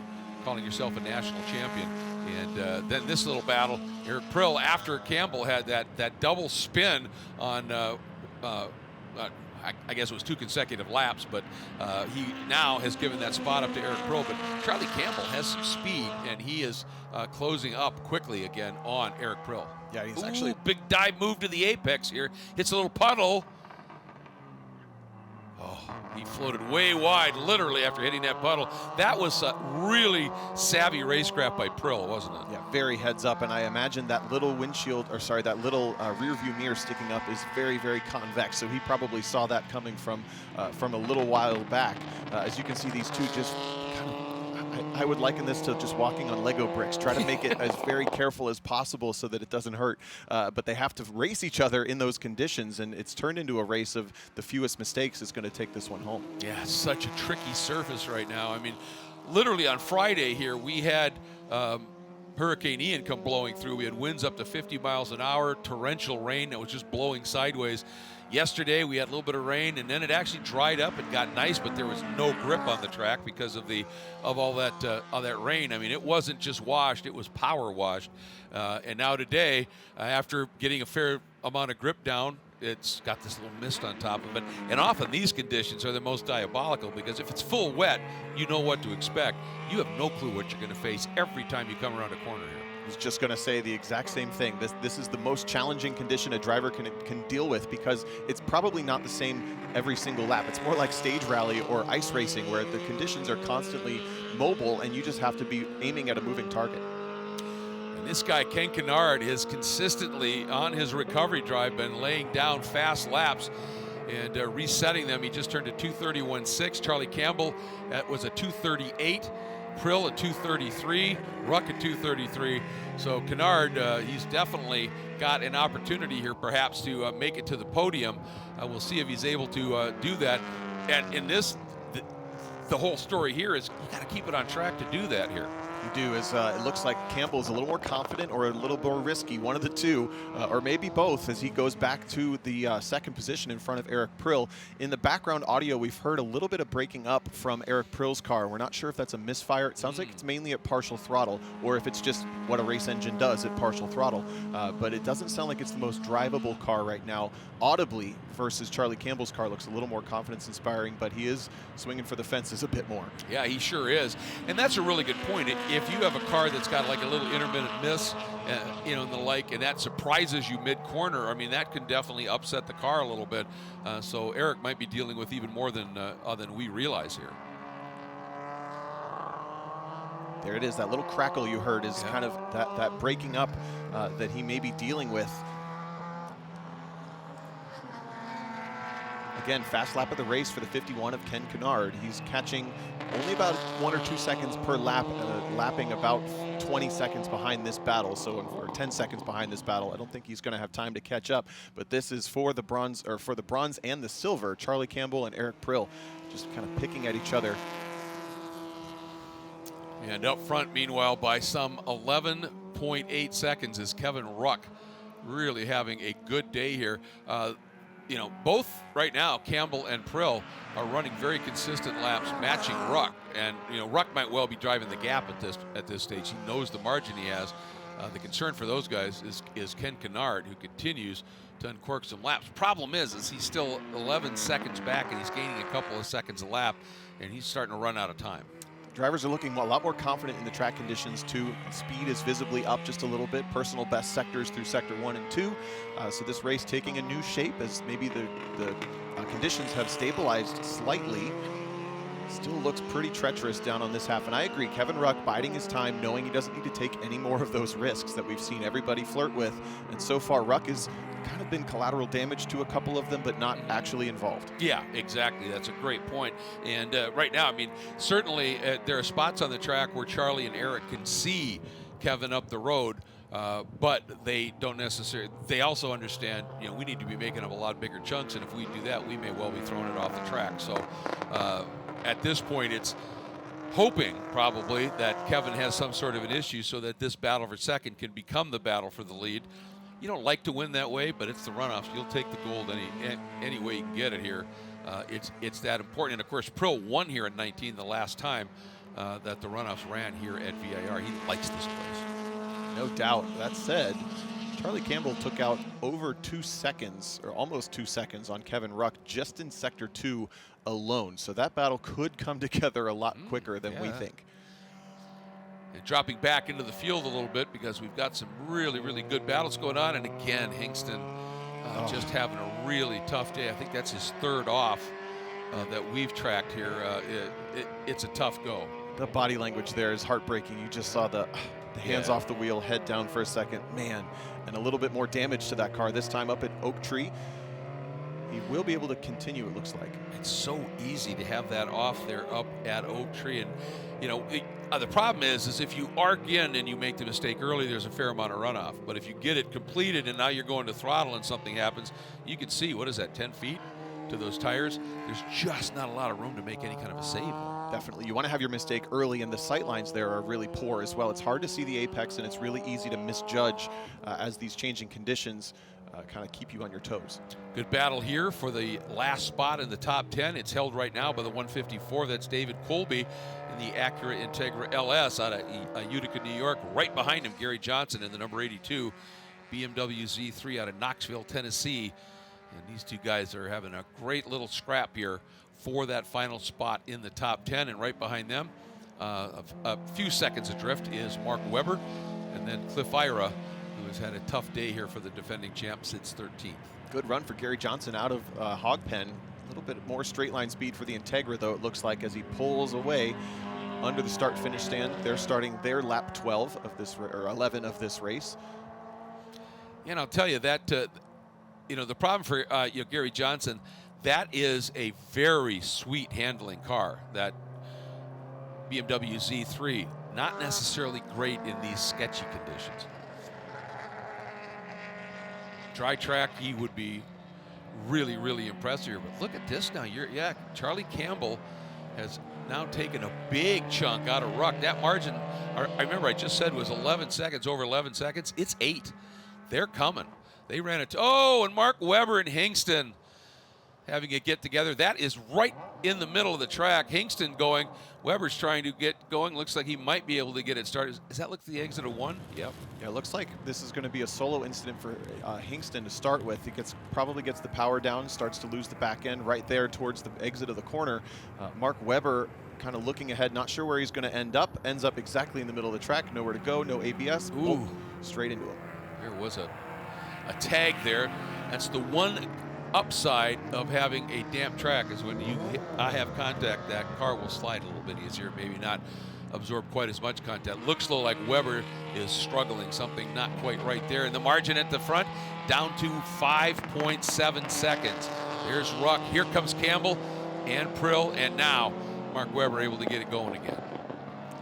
B: calling yourself a national champion. And then this little battle, Eric Prill, after Campbell had that double spin on, I guess it was 2 consecutive laps, but he now has given that spot up to Eric Prill. But Charlie Campbell has some speed, and he is closing up quickly again on Eric Prill.
C: Yeah, he's actually
B: big dive move to the apex here. Hits a little puddle. Oh, he floated way wide, literally, after hitting that puddle. That was a really savvy racecraft by Prill, wasn't it?
C: Yeah, very heads up, and I imagine that little windshield, or sorry, that little rear view mirror sticking up is very, very convex, so he probably saw that coming from a little while back. As you can see, these two just kind of, I would liken this to just walking on Lego bricks. Try to make it as very careful as possible so that it doesn't hurt. But they have to race each other in those conditions, and it's turned into a race of the fewest mistakes is going to take this one home.
B: Yeah, such a tricky surface right now. I mean, literally on Friday here, we had Hurricane Ian come blowing through. We had winds up to 50 miles an hour, torrential rain that was just blowing sideways. Yesterday we had a little bit of rain, and then it actually dried up and got nice, but there was no grip on the track because of all that rain. I mean, it wasn't just washed; it was power washed. And now today, after getting a fair amount of grip down, it's got this little mist on top of it. And often these conditions are the most diabolical, because if it's full wet, you know what to expect. You have no clue what you're going to face every time you come around a corner here.
C: I was just going to say the exact same thing. This is the most challenging condition a driver can deal with, because it's probably not the same every single lap. It's more like stage rally or ice racing, where the conditions are constantly mobile and you just have to be aiming at a moving target.
B: And this guy, Ken Kannard, has consistently on his recovery drive been laying down fast laps and resetting them. He just turned a 2:31.6. Charlie Campbell, that was a 2:38. Prill at 2:33, Ruck at 2:33. So Kannard, he's definitely got an opportunity here perhaps to make it to the podium. We'll see if he's able to do that. And in this, the whole story here is you got to keep it on track to do that here.
C: You do, as it looks like Campbell's a little more confident or a little more risky, one of the two, or maybe both, as he goes back to the second position in front of Eric Prill. In the background audio, we've heard a little bit of breaking up from Eric Prill's car. We're not sure if that's a misfire. It sounds like it's mainly at partial throttle, or if it's just what a race engine does at partial throttle. But it doesn't sound like it's the most drivable car right now. Audibly, versus Charlie Campbell's car looks a little more confidence-inspiring, but he is swinging for the fences a bit more.
B: Yeah, he sure is. And that's a really good point. If you have a car that's got like a little intermittent miss, and the like, and that surprises you mid-corner, I mean, that can definitely upset the car a little bit. So Eric might be dealing with even more than we realize here.
C: There it is. That little crackle you heard is kind of that breaking up that he may be dealing with. Again, fast lap of the race for the 51 of Ken Kannard. He's catching only about 1 or 2 seconds per lap, lapping about 20 seconds behind this battle, or 10 seconds behind this battle. I don't think he's going to have time to catch up, but this is for the bronze, or for the bronze and the silver. Charlie Campbell and Eric Prill just kind of picking at each other.
B: And up front, meanwhile, by some 11.8 seconds is Kevin Ruck, really having a good day here. Both right now, Campbell and Prill are running very consistent laps, matching Ruck. And Ruck might well be driving the gap at this stage. He knows the margin he has. The concern for those guys is Ken Kannard, who continues to uncork some laps. Problem is he's still 11 seconds back, and he's gaining a couple of seconds a lap, and he's starting to run out of time.
C: Drivers are looking a lot more confident in the track conditions too. Speed is visibly up just a little bit. Personal best sectors through sector 1 and 2. So this race taking a new shape as maybe the conditions have stabilized slightly. Still looks pretty treacherous down on this half. And I agree, Kevin Ruck biding his time, knowing he doesn't need to take any more of those risks that we've seen everybody flirt with. And so far, Ruck has kind of been collateral damage to a couple of them, but not actually involved.
B: Yeah, exactly. That's a great point. And right now, I mean, certainly there are spots on the track where Charlie and Eric can see Kevin up the road, but they don't necessarily, they also understand, you know, we need to be making up a lot bigger chunks, and if we do that, we may well be throwing it off the track. So at this point, it's hoping probably that Kevin has some sort of an issue so that this battle for second can become the battle for the lead. You don't like to win that way, but it's the runoffs. You'll take the gold any way you can get it here. It's that important. And of course, Prill won here in 19 the last time that the runoffs ran here at VIR. He likes this place.
C: No doubt. That said, Charlie Campbell took out over 2 seconds, or almost 2 seconds, on Kevin Ruck just in Sector 2 alone. So that battle could come together a lot quicker than we think.
B: And dropping back into the field a little bit because we've got some really, really good battles going on. And again, Hingston just having a really tough day. I think that's his third off that we've tracked here. It's a tough go.
C: The body language there is heartbreaking. You just saw the hands off the wheel, head down for a second. Man, and a little bit more damage to that car, this time up at Oak Tree. He will be able to continue, it looks like.
B: It's so easy to have that off there up at Oak Tree. And, you know, the problem is if you arc in and you make the mistake early, there's a fair amount of runoff. But if you get it completed and now you're going to throttle and something happens, you can see, what is that, 10 feet to those tires? There's just not a lot of room to make any kind of a save.
C: Definitely. You want to have your mistake early, and the sight lines there are really poor as well. It's hard to see the apex, and it's really easy to misjudge as these changing conditions kind of keep you on your toes.
B: Good battle here for the last spot in the top 10. It's held right now by the 154. That's David Colby in the Acura Integra LS out of Utica, New York. Right behind him, Gary Johnson in the number 82 BMW Z3 out of Knoxville, Tennessee. And these two guys are having a great little scrap here for that final spot in the top 10. And right behind them, a few seconds adrift, is Mark Webber, and then Cliff Ira, who has had a tough day here for the defending champ, sits 13th.
C: Good run for Gary Johnson out of Hog Pen. A little bit more straight line speed for the Integra, though, it looks like, as he pulls away under the start-finish stand. They're starting their lap 12 of this, or 11 of this race.
B: And I'll tell you that, you know, the problem for you know, Gary Johnson, that is a very sweet handling car, that BMW Z3. Not necessarily great in these sketchy conditions. Dry track, he would be really, really impressive here. But look at this now. Charlie Campbell has now taken a big chunk out of Ruck. That margin, I remember I just said, was 11 seconds, over 11 seconds. It's 8. They're coming. They ran it. Oh, and Mark Webber and Hingston having a get together. That is right in the middle of the track. Hingston going. Webber's trying to get going. Looks like he might be able to get it started. Does that look like the exit of 1? Yep.
C: Yeah, it looks like this is going to be a solo incident for Hingston to start with. He probably gets the power down, starts to lose the back end right there towards the exit of the corner. Mark Webber kind of looking ahead, not sure where he's going to end up. Ends up exactly in the middle of the track. Nowhere to go, no ABS.
B: Ooh.
C: Oh, straight into him.
B: There was a tag there. That's the one upside of having a damp track, is when I have contact, that car will slide a little bit easier, maybe not absorb quite as much contact. Looks like Webber is struggling, something not quite right there. And the margin at the front down to 5.7 seconds. There's Ruck. Here comes Campbell and Prill, and now Mark Webber able to get it going again.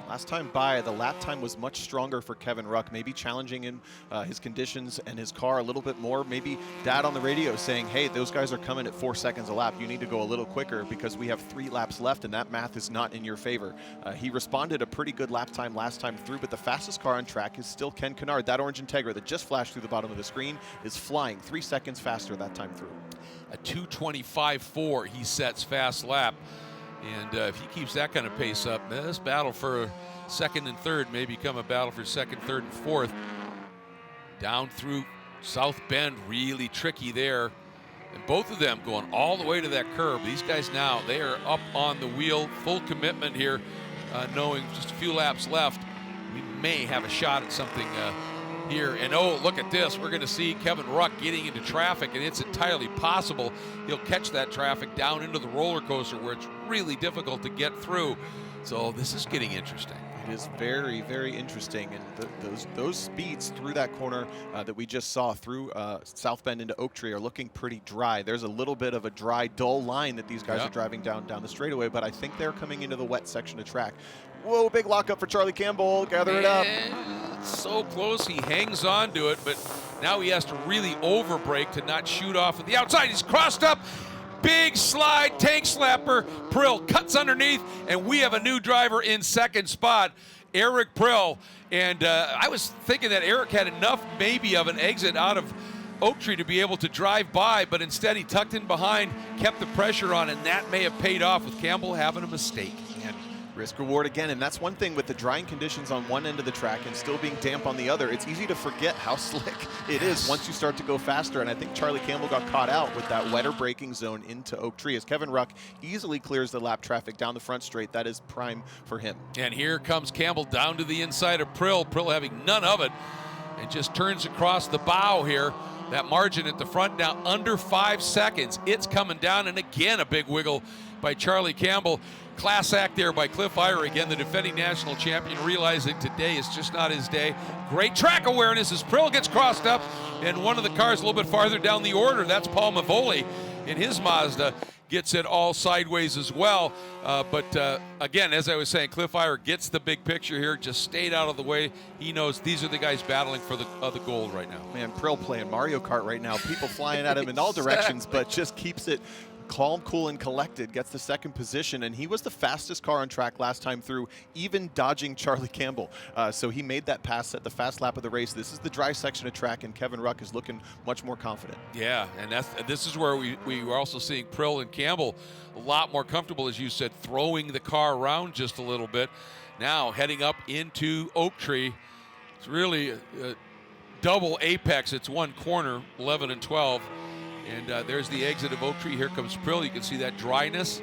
C: Last time by, the lap time was much stronger for Kevin Ruck, maybe challenging in his conditions and his car a little bit more. Maybe Dad on the radio saying, hey, those guys are coming at 4 seconds a lap. You need to go a little quicker because we have 3 laps left, and that math is not in your favor. He responded a pretty good lap time last time through, but the fastest car on track is still Ken Kannard. That orange Integra that just flashed through the bottom of the screen is flying 3 seconds faster that time through.
B: A 2:25.4 he sets fast lap. And if he keeps that kind of pace up, this battle for second and third may become a battle for second, third, and fourth. down through South Bend, really tricky there. And both of them going all the way to that curb. These guys now, they are up on the wheel, full commitment here, knowing just a few laps left. We may have a shot at something here. And oh, look at this. We're going to see Kevin Ruck getting into traffic, and it's entirely possible he'll catch that traffic down into the roller coaster where it's really difficult to get through. So this is getting interesting.
C: It is very, very interesting, and those speeds through that corner that we just saw through South Bend into Oak Tree are looking pretty dry. There's a little bit of a dry, dull line that these guys are driving down the straightaway, but I think they're coming into the wet section of track. Whoa, big lockup for Charlie Campbell. Gather it up.
B: It's so close. He hangs on to it, but now he has to really overbrake to not shoot off at the outside. He's crossed up. Big slide, tank slapper. Prill cuts underneath, and we have a new driver in second spot, Eric Prill. And I was thinking that Eric had enough maybe of an exit out of Oak Tree to be able to drive by, but instead he tucked in behind, kept the pressure on, and that may have paid off with Campbell having a mistake.
C: And risk reward again, and that's one thing with the drying conditions on one end of the track and still being damp on the other. It's easy to forget how slick it is once you start to go faster, and I think Charlie Campbell got caught out with that wetter braking zone into Oak Tree as Kevin Ruck easily clears the lap traffic down the front straight. That is prime for him.
B: And here comes Campbell down to the inside of Prill. Prill having none of it and just turns across the bow here. That margin at the front now under 5 seconds. It's coming down, and again a big wiggle by Charlie Campbell. Class act there by Cliff Iyer, again the defending national champion, realizing today is just not his day. Great track awareness as Prill gets crossed up, and one of the cars a little bit farther down the order, that's Paul Mavoli in his Mazda, gets it all sideways as well. But again, as I was saying, Cliff Iyer gets the big picture here, just stayed out of the way. He knows these are the guys battling for the gold right now.
C: Man, Prill playing Mario Kart right now. People flying at him in all directions, but just keeps it calm, cool, and collected, gets the second position, and he was the fastest car on track last time through, even dodging Charlie Campbell. So he made that pass at the fast lap of the race. This is the dry section of track, and Kevin Ruck is looking much more confident.
B: Yeah, and this is where we were also seeing Prill and Campbell a lot more comfortable, as you said, throwing the car around just a little bit. Now heading up into Oak Tree. It's really a double apex. It's one corner, 11 and 12. And there's the exit of Oak Tree. Here comes Prill. You can see that dryness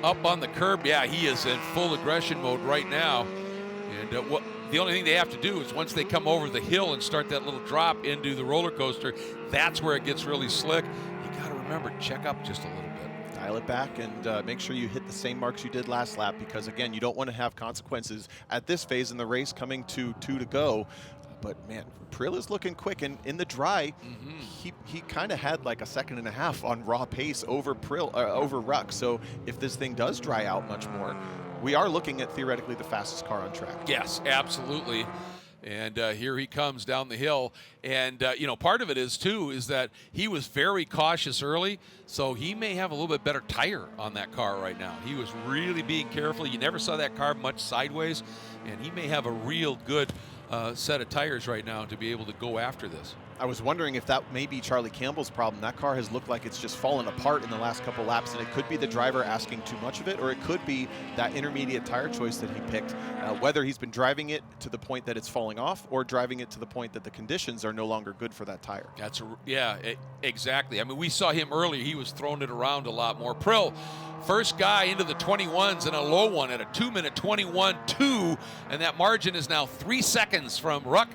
B: up on the curb. Yeah, he is in full aggression mode right now. And the only thing they have to do is once they come over the hill and start that little drop into the roller coaster, that's where it gets really slick. You got to remember, check up just a little bit.
C: Dial it back and make sure you hit the same marks you did last lap, because, again, you don't want to have consequences at this phase in the race coming to 2 to go. But, man, Prill is looking quick, and in the dry, he kind of had like a second and a half on raw pace over Ruck. So if this thing does dry out much more, we are looking at theoretically the fastest car on track.
B: Yes, absolutely. And here he comes down the hill. And, you know, part of it is, too, is that he was very cautious early, so he may have a little bit better tire on that car right now. He was really being careful. You never saw that car much sideways, and he may have a real good set of tires right now to be able to go after this.
C: I was wondering if that may be Charlie Campbell's problem. That car has looked like it's just fallen apart in the last couple laps, and it could be the driver asking too much of it, or it could be that intermediate tire choice that he picked, whether he's been driving it to the point that it's falling off or driving it to the point that the conditions are no longer good for that tire.
B: Exactly. I mean, we saw him earlier. He was throwing it around a lot more. Prill, first guy into the 21s and a low one at a 2-minute 21.2, and that margin is now 3 seconds from Ruck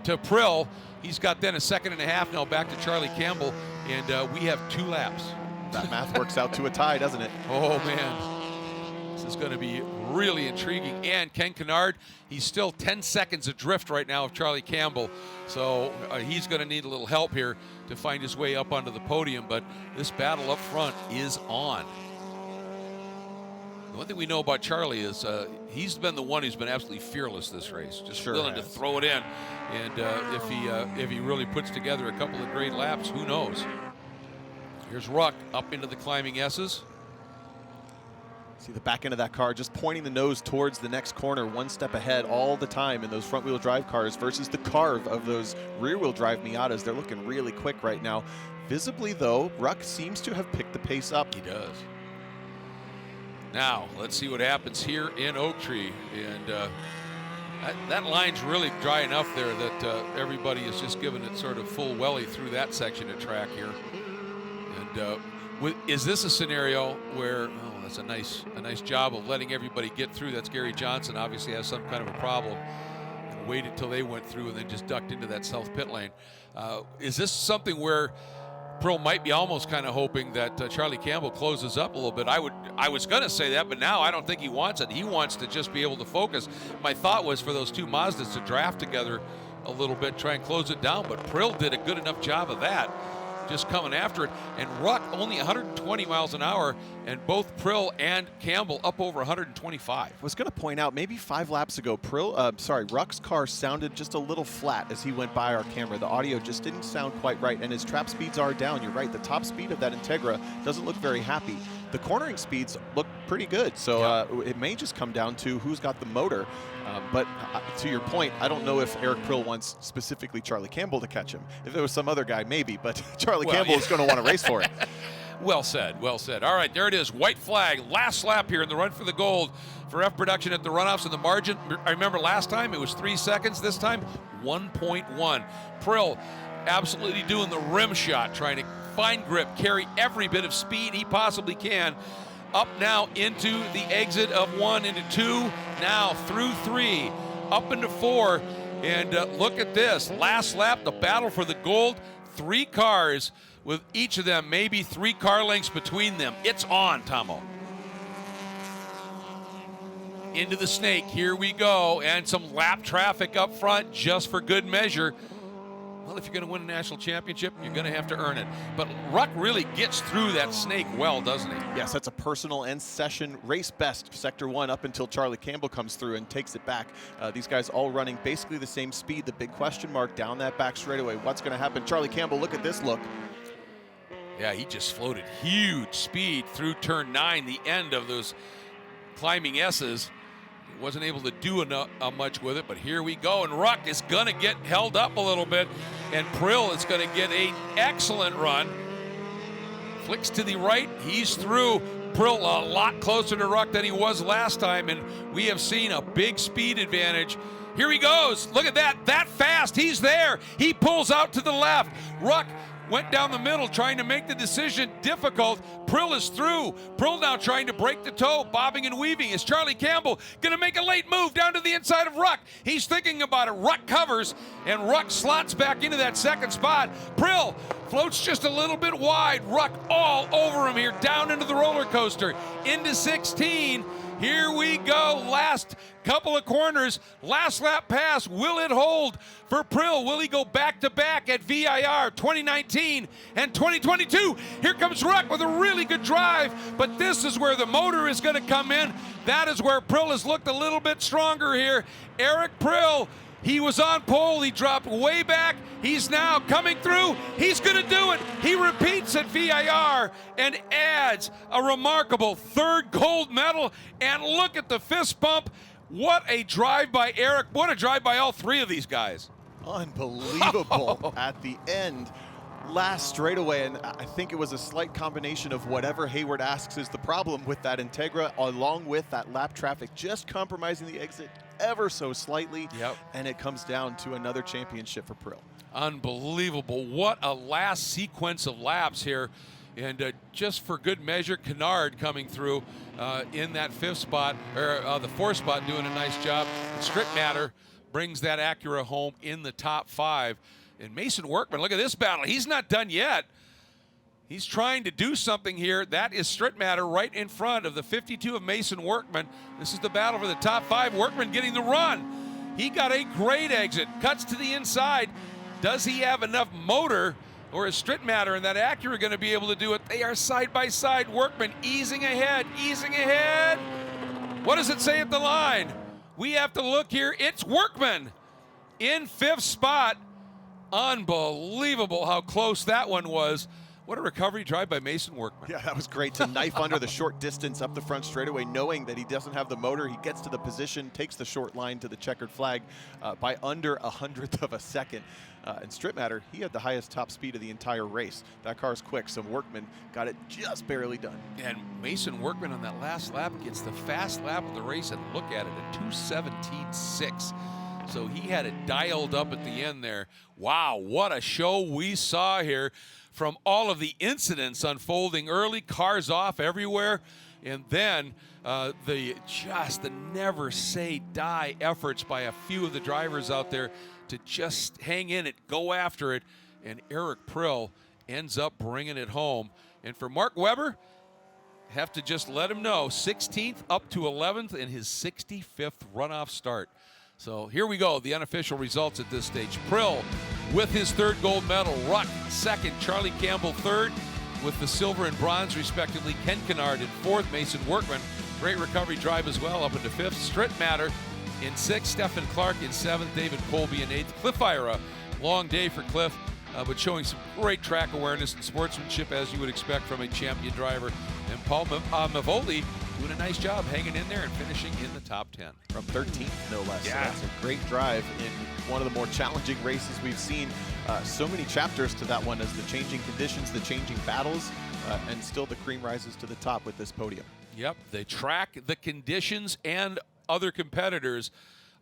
B: to Prill. He's got then a second and a half now back to Charlie Campbell, and we have 2 laps.
C: That math works out to a tie, doesn't it?
B: Oh, man. This is going to be really intriguing. And Ken Kannard, he's still 10 seconds adrift right now of Charlie Campbell, so he's going to need a little help here to find his way up onto the podium, but this battle up front is on. The one thing we know about Charlie is he's been the one who's been absolutely fearless this race, just willing to throw it in. And if he really puts together a couple of great laps, who knows? Here's Ruck up into the climbing S's.
C: See the back end of that car just pointing the nose towards the next corner, one step ahead all the time in those front-wheel drive cars versus the carve of those rear-wheel drive Miatas. They're looking really quick right now. Visibly, though, Ruck seems to have picked the pace up.
B: He does. Now, let's see what happens here in Oak Tree. And That line's really dry enough there that everybody is just giving it sort of full welly through that section of track here. And is this a scenario where, that's a nice job of letting everybody get through. That's Gary Johnson, obviously has some kind of a problem and waited till they went through and then just ducked into that south pit lane. Is this something where Prill might be almost kind of hoping that Charlie Campbell closes up a little bit? I was going to say that, but now I don't think he wants it. He wants to just be able to focus. My thought was for those two Mazdas to draft together a little bit, try and close it down, but Prill did a good enough job of that, just coming after it. And Ruck only 120 miles an hour, and both Prill and Campbell up over 125.
C: I was going to point out, maybe 5 laps ago, Ruck's car sounded just a little flat as he went by our camera. The audio just didn't sound quite right, and his trap speeds are down. You're right, the top speed of that Integra doesn't look very happy. The cornering speeds look pretty good, so it may just come down to who's got the motor. But to your point, I don't know if Eric Prill wants specifically Charlie Campbell to catch him. If it was some other guy, maybe, but Charlie Campbell is going to want to race for it.
B: Well said, well said. All right, there it is, white flag, last lap here in the run for the gold for F Production at the runoffs and the margin. I remember last time it was 3 seconds, this time 1.1. Prill absolutely doing the rim shot, trying to find grip, carry every bit of speed he possibly can. Up now into the exit of 1, into 2, now through 3, up into 4, and look at this. Last lap, the battle for the gold, 3 cars with each of them maybe 3 car lengths between them. It's on, Tomo. Into the snake, here we go, and some lap traffic up front just for good measure. Well, if you're going to win a national championship, you're going to have to earn it. But Ruck really gets through that snake well, doesn't he?
C: Yes, that's a personal and session race best, Sector 1, up until Charlie Campbell comes through and takes it back. These guys all running basically the same speed. The big question mark down that back straightaway. What's going to happen? Charlie Campbell, look at this look.
B: Yeah, he just floated huge speed through turn 9, the end of those climbing S's. Wasn't able to do much with it, but here we go, and Ruck is going to get held up a little bit, and Prill is going to get an excellent run. Flicks to the right, he's through. Prill a lot closer to Ruck than he was last time, and we have seen a big speed advantage. Here he goes, look at that fast, he's there. He pulls out to the left. Ruck went down the middle trying to make the decision difficult. Prill is through. Prill now trying to break the toe, bobbing and weaving. Is Charlie Campbell going to make a late move down to the inside of Ruck? He's thinking about it. Ruck covers, and Ruck slots back into that second spot. Prill floats just a little bit wide. Ruck all over him here, down into the roller coaster, into 16. Here we go, last couple of corners, last lap pass. Will it hold for Prill? Will he go back-to-back at VIR 2019 and 2022? Here comes Ruck with a really good drive, but this is where the motor is going to come in. That is where Prill has looked a little bit stronger here. Eric Prill, he was on pole, he dropped way back. He's now coming through. He's going to do it. He repeats at VIR and adds a remarkable 3rd gold medal. And look at the fist bump. What a drive by Eric. What a drive by all 3 of these guys.
C: Unbelievable at the end. Last straightaway, and I think it was a slight combination of whatever Hayward asks is the problem with that Integra, along with that lap traffic just compromising the exit ever so slightly.
B: Yep.
C: And it comes down to another championship for Prill.
B: Unbelievable. What a last sequence of laps here. And just for good measure, Kannard coming through in that 5th spot, or the 4th spot, doing a nice job. Strittmatter brings that Acura home in the top 5. And Mason Workman, look at this battle. He's not done yet. He's trying to do something here. That is Strittmatter right in front of the 52 of Mason Workman. This is the battle for the top 5. Workman getting the run. He got a great exit. Cuts to the inside. Does he have enough motor, or is Strittmatter and that Acura going to be able to do it? They are side by side. Workman easing ahead, easing ahead. What does it say at the line? We have to look here. It's Workman in 5th spot. Unbelievable how close that one was. What a recovery drive by Mason Workman.
C: Yeah, that was great to knife under the short distance up the front straightaway, knowing that he doesn't have the motor. He gets to the position, takes the short line to the checkered flag by under 100th of a second. And Strittmatter, he had the highest top speed of the entire race. That car's quick, so Workman got it just barely done.
B: And Mason Workman on that last lap gets the fast lap of the race, and look at it, a 2:17.6. So he had it dialed up at the end there. Wow, what a show we saw here from all of the incidents unfolding early, cars off everywhere, and then the never say die efforts by a few of the drivers out there to just hang in it, go after it, and Eric Prill ends up bringing it home. And for Mark Webber, have to just let him know, 16th up to 11th in his 65th runoff start. So here we go, the unofficial results at this stage. Prill with his third gold medal. Ruck second. Charlie Campbell third with the silver and bronze respectively. Ken Kannard in fourth. Mason Workman, great recovery drive as well, up into fifth. Strittmatter in sixth. Stephen Clark in seventh. David Colby in eighth. Cliff Ira, long day for Cliff, but showing some great track awareness and sportsmanship as you would expect from a champion driver. And Paul Mavoli doing a nice job hanging in there and finishing in the top 10.
C: From 13th, no less.
B: Yeah.
C: So that's a great drive in one of the more challenging races we've seen. So many chapters to that one as the changing conditions, the changing battles, and still the cream rises to the top with this podium.
B: Yep, the track, the conditions, and other competitors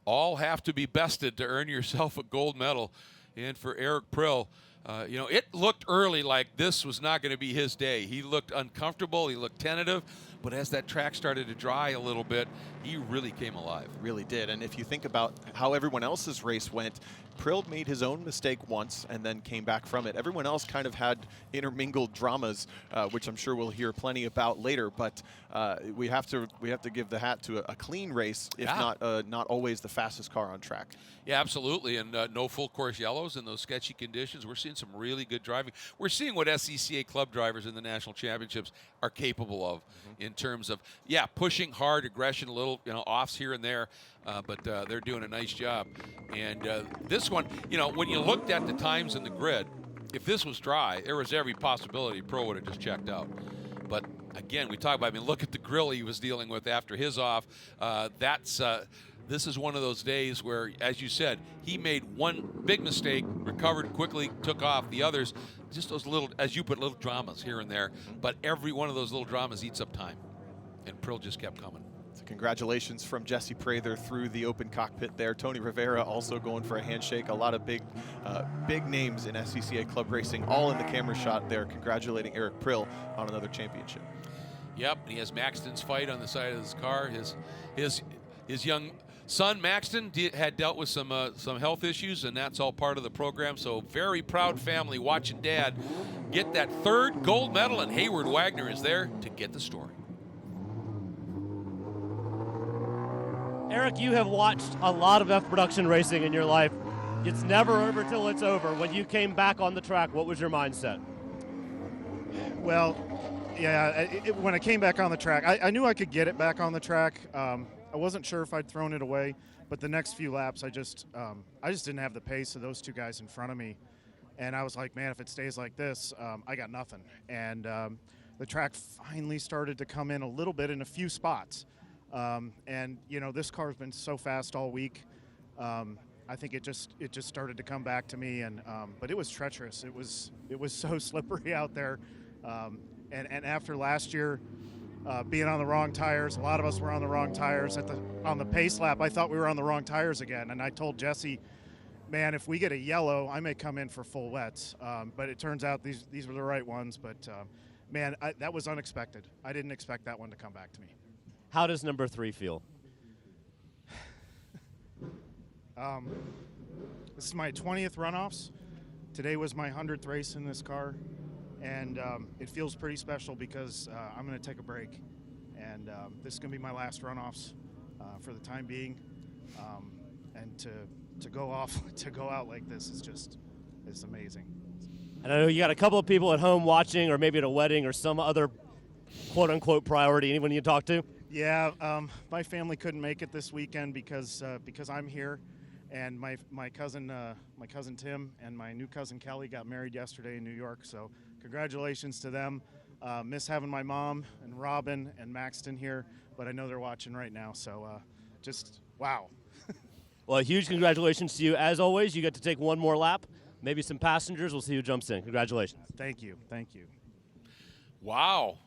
B: all have to be bested to earn yourself a gold medal. And for Eric Prill, it looked early like this was not going to be his day. He looked uncomfortable, he looked tentative, but as that track started to dry a little bit, he really came alive.
C: Really did. And if you think about how everyone else's race went, Prill made his own mistake once and then came back from it. Everyone else kind of had intermingled dramas, which I'm sure we'll hear plenty about later. But we have to give the hat to a clean race, if not always the fastest car on track.
B: Yeah, absolutely. And no full course yellows in those sketchy conditions. We're seeing some really good driving. We're seeing what SCCA club drivers in the national championships are capable of in terms of, pushing hard, aggression, a little, offs here and there. But they're doing a nice job. And this one, when you looked at the times in the grid, if this was dry, there was every possibility Pro would have just checked out. But again, we talk about, look at the grill he was dealing with after his off. This is one of those days where, as you said, he made one big mistake, recovered quickly, took off. The others, just those little, as you put, little dramas here and there. But every one of those little dramas eats up time. And Prill just kept coming.
C: Congratulations from Jesse Prather through the open cockpit there. Tony Rivera also going for a handshake. A lot of big names in SCCA club racing, all in the camera shot there, congratulating Eric Prill on another championship.
B: Yep, and he has Maxton's fight on the side of his car. His young son Maxton had dealt with some health issues, and that's all part of the program. So very proud family watching Dad get that third gold medal, and Hayward Wagner is there to get the story.
D: Eric, you have watched a lot of F-Production racing in your life. It's never over till it's over. When you came back on the track, what was your mindset?
L: Well, when I came back on the track, I knew I could get it back on the track. I wasn't sure if I'd thrown it away, but the next few laps, I just didn't have the pace of those two guys in front of me. And I was like, man, if it stays like this, I got nothing. And the track finally started to come in a little bit in a few spots. And this car's been so fast all week. I think it just started to come back to me, and but it was treacherous. It was so slippery out there. And after last year, being on the wrong tires, a lot of us were on the wrong tires on the pace lap. I thought we were on the wrong tires again, and I told Jesse, man, if we get a yellow, I may come in for full wets. But it turns out these were the right ones. But man, that was unexpected. I didn't expect that one to come back to me.
D: How does number 3 feel?
L: This is my 20th runoffs. Today was my 100th race in this car, and it feels pretty special because I'm going to take a break, and this is going to be my last runoffs for the time being. And to go out like this is amazing.
D: And I know you got a couple of people at home watching, or maybe at a wedding, or some other quote-unquote priority. Anyone you talk to?
L: Yeah, my family couldn't make it this weekend because I'm here, and my cousin Tim and my new cousin Kelly got married yesterday in New York. So congratulations to them. Miss having my mom and Robin and Maxton here, but I know they're watching right now. So just wow.
D: Well, huge congratulations to you. As always, you get to take one more lap. Maybe some passengers. We'll see who jumps in. Congratulations.
L: Thank you. Thank you.
B: Wow.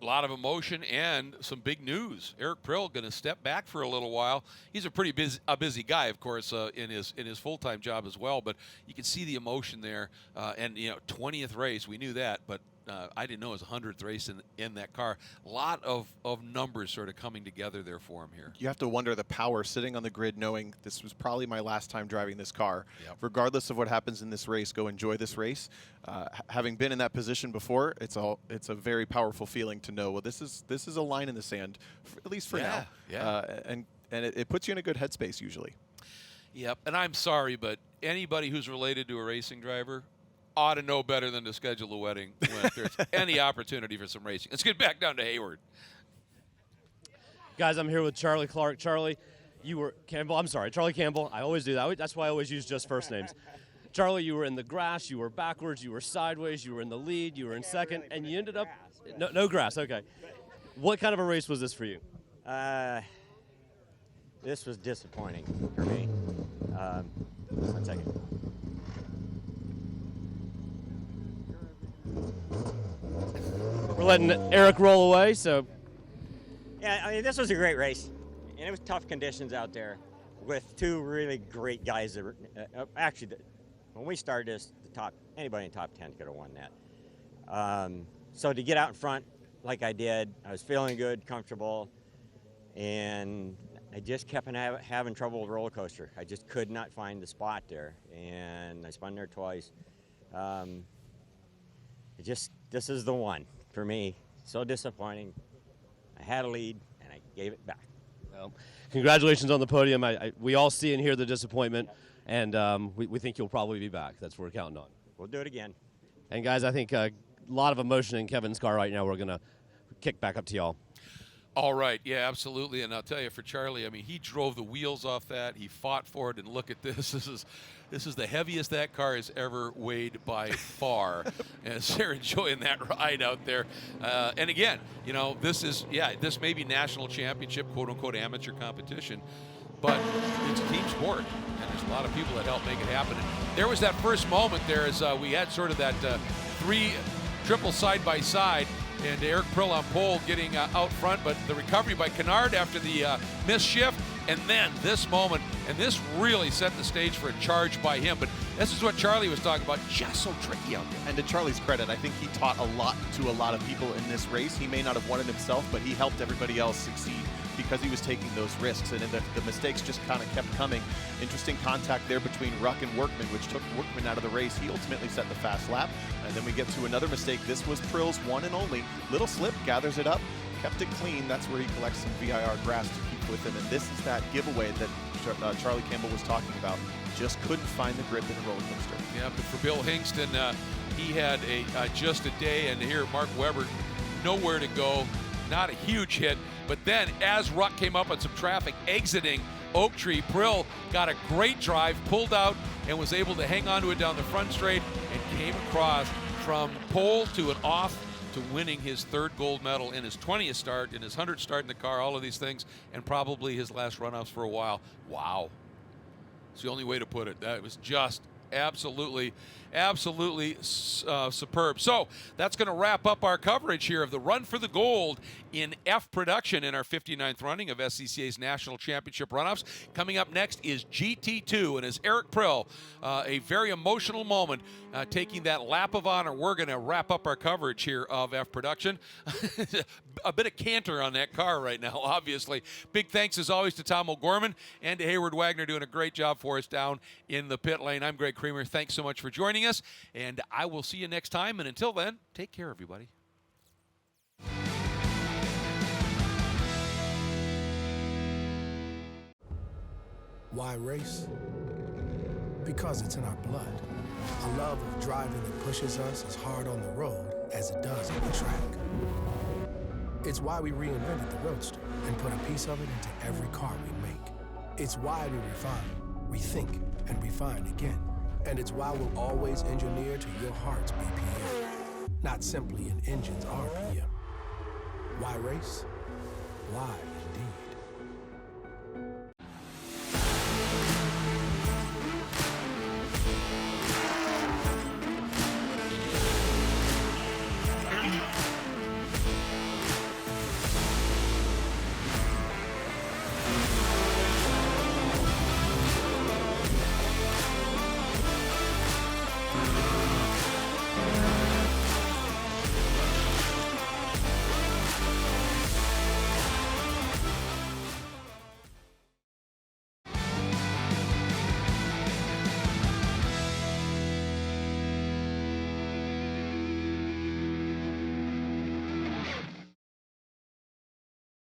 B: a lot of emotion and some big news. Eric Prill going to step back for a little while. He's a pretty busy guy, of course, in his full-time job as well. But you can see the emotion there. And 20th race, we knew that, but I didn't know it was 100th race in that car. A lot of numbers sort of coming together there for him here.
C: You have to wonder the power sitting on the grid knowing this was probably my last time driving this car.
B: Yep.
C: Regardless of what happens in this race, go enjoy this race. Having been in that position before, it's a very powerful feeling to know, well, this is a line in the sand, at least for now.
B: Yeah.
C: And it puts you in a good headspace usually.
B: Yep, and I'm sorry, but anybody who's related to a racing driver ought to know better than to schedule a wedding when there's any opportunity for some racing. Let's get back down to Hayward.
D: Guys, I'm here with Charlie Clark. Charlie, Charlie Campbell. I always do that. That's why I always use just first names. Charlie, you were in the grass, you were backwards, you were sideways, you were in the lead, you were in second, and you ended up no grass. Okay. What kind of a race was this for you?
M: This was disappointing for me. 1 second.
D: We're letting Eric roll away, so.
M: Yeah, I mean, this was a great race, and it was tough conditions out there with two really great guys. That actually, when we started this, anybody in the top 10 could have won that. So to get out in front like I did, I was feeling good, comfortable, and I just kept having trouble with the roller coaster. I just could not find the spot there, and I spun there twice. This is the one for me. So disappointing. I had a lead, and I gave it back.
D: Well, congratulations on the podium. We all see and hear the disappointment, and we think you'll probably be back. That's what we're counting on.
M: We'll do it again.
D: And, guys, I think a lot of emotion in Kevin's car right now. We're going to kick back up to y'all.
B: All right, yeah, absolutely. And I'll tell you, for Charlie, I mean, he drove the wheels off that. He fought for it, and look at this. This is the heaviest that car has ever weighed by far. And they're enjoying that ride out there. And again, this may be national championship, quote-unquote, amateur competition, but it's a team sport, and there's a lot of people that help make it happen. And there was that first moment there as we had sort of that triple side-by-side, and Eric Prill on pole getting out front, but the recovery by Kannard after the missed shift, and then this moment, and this really set the stage for a charge by him. But this is what Charlie was talking about, just so tricky out there.
C: And to Charlie's credit, I think he taught a lot to a lot of people in this race. He may not have won it himself, but he helped everybody else succeed because he was taking those risks, and the mistakes just kind of kept coming. Interesting contact there between Ruck and Workman, which took Workman out of the race. He ultimately set the fast lap, and then we get to another mistake. This was Prill's one and only. Little slip, gathers it up, kept it clean. That's where he collects some VIR grass to keep with him, and this is that giveaway that Charlie Campbell was talking about. Just couldn't find the grip in the roller coaster.
B: Yeah, but for Bill Hingston, he had just a day, and here Mark Webber, nowhere to go, not a huge hit. But then, as Ruck came up on some traffic, exiting Oak Tree, Prill got a great drive, pulled out, and was able to hang on to it down the front straight, and came across from pole to an off to winning his third gold medal in his 20th start, in his 100th start in the car, all of these things, and probably his last runoffs for a while. Wow. It's the only way to put it. That was just absolutely superb. So that's going to wrap up our coverage here of the Run for the Gold in F production in our 59th running of SCCA's National Championship Runoffs. Coming up next is GT2, and as Eric Prill, a very emotional moment, taking that lap of honor. We're going to wrap up our coverage here of F production. A bit of canter on that car right now, obviously. Big thanks as always to Tom O'Gorman and to Hayward Wagner doing a great job for us down in the pit lane. I'm Greg Creamer. Thanks so much for joining us, and I will see you next time. And until then, take care, everybody.
N: Why race? Because it's in our blood. A love of driving that pushes us as hard on the road as it does on the track. It's why we reinvented the Roadster and put a piece of it into every car we make. It's why we refine, rethink, and refine again. And it's why we'll always engineer to your heart's BPM, not simply an engine's RPM. Why race? Why?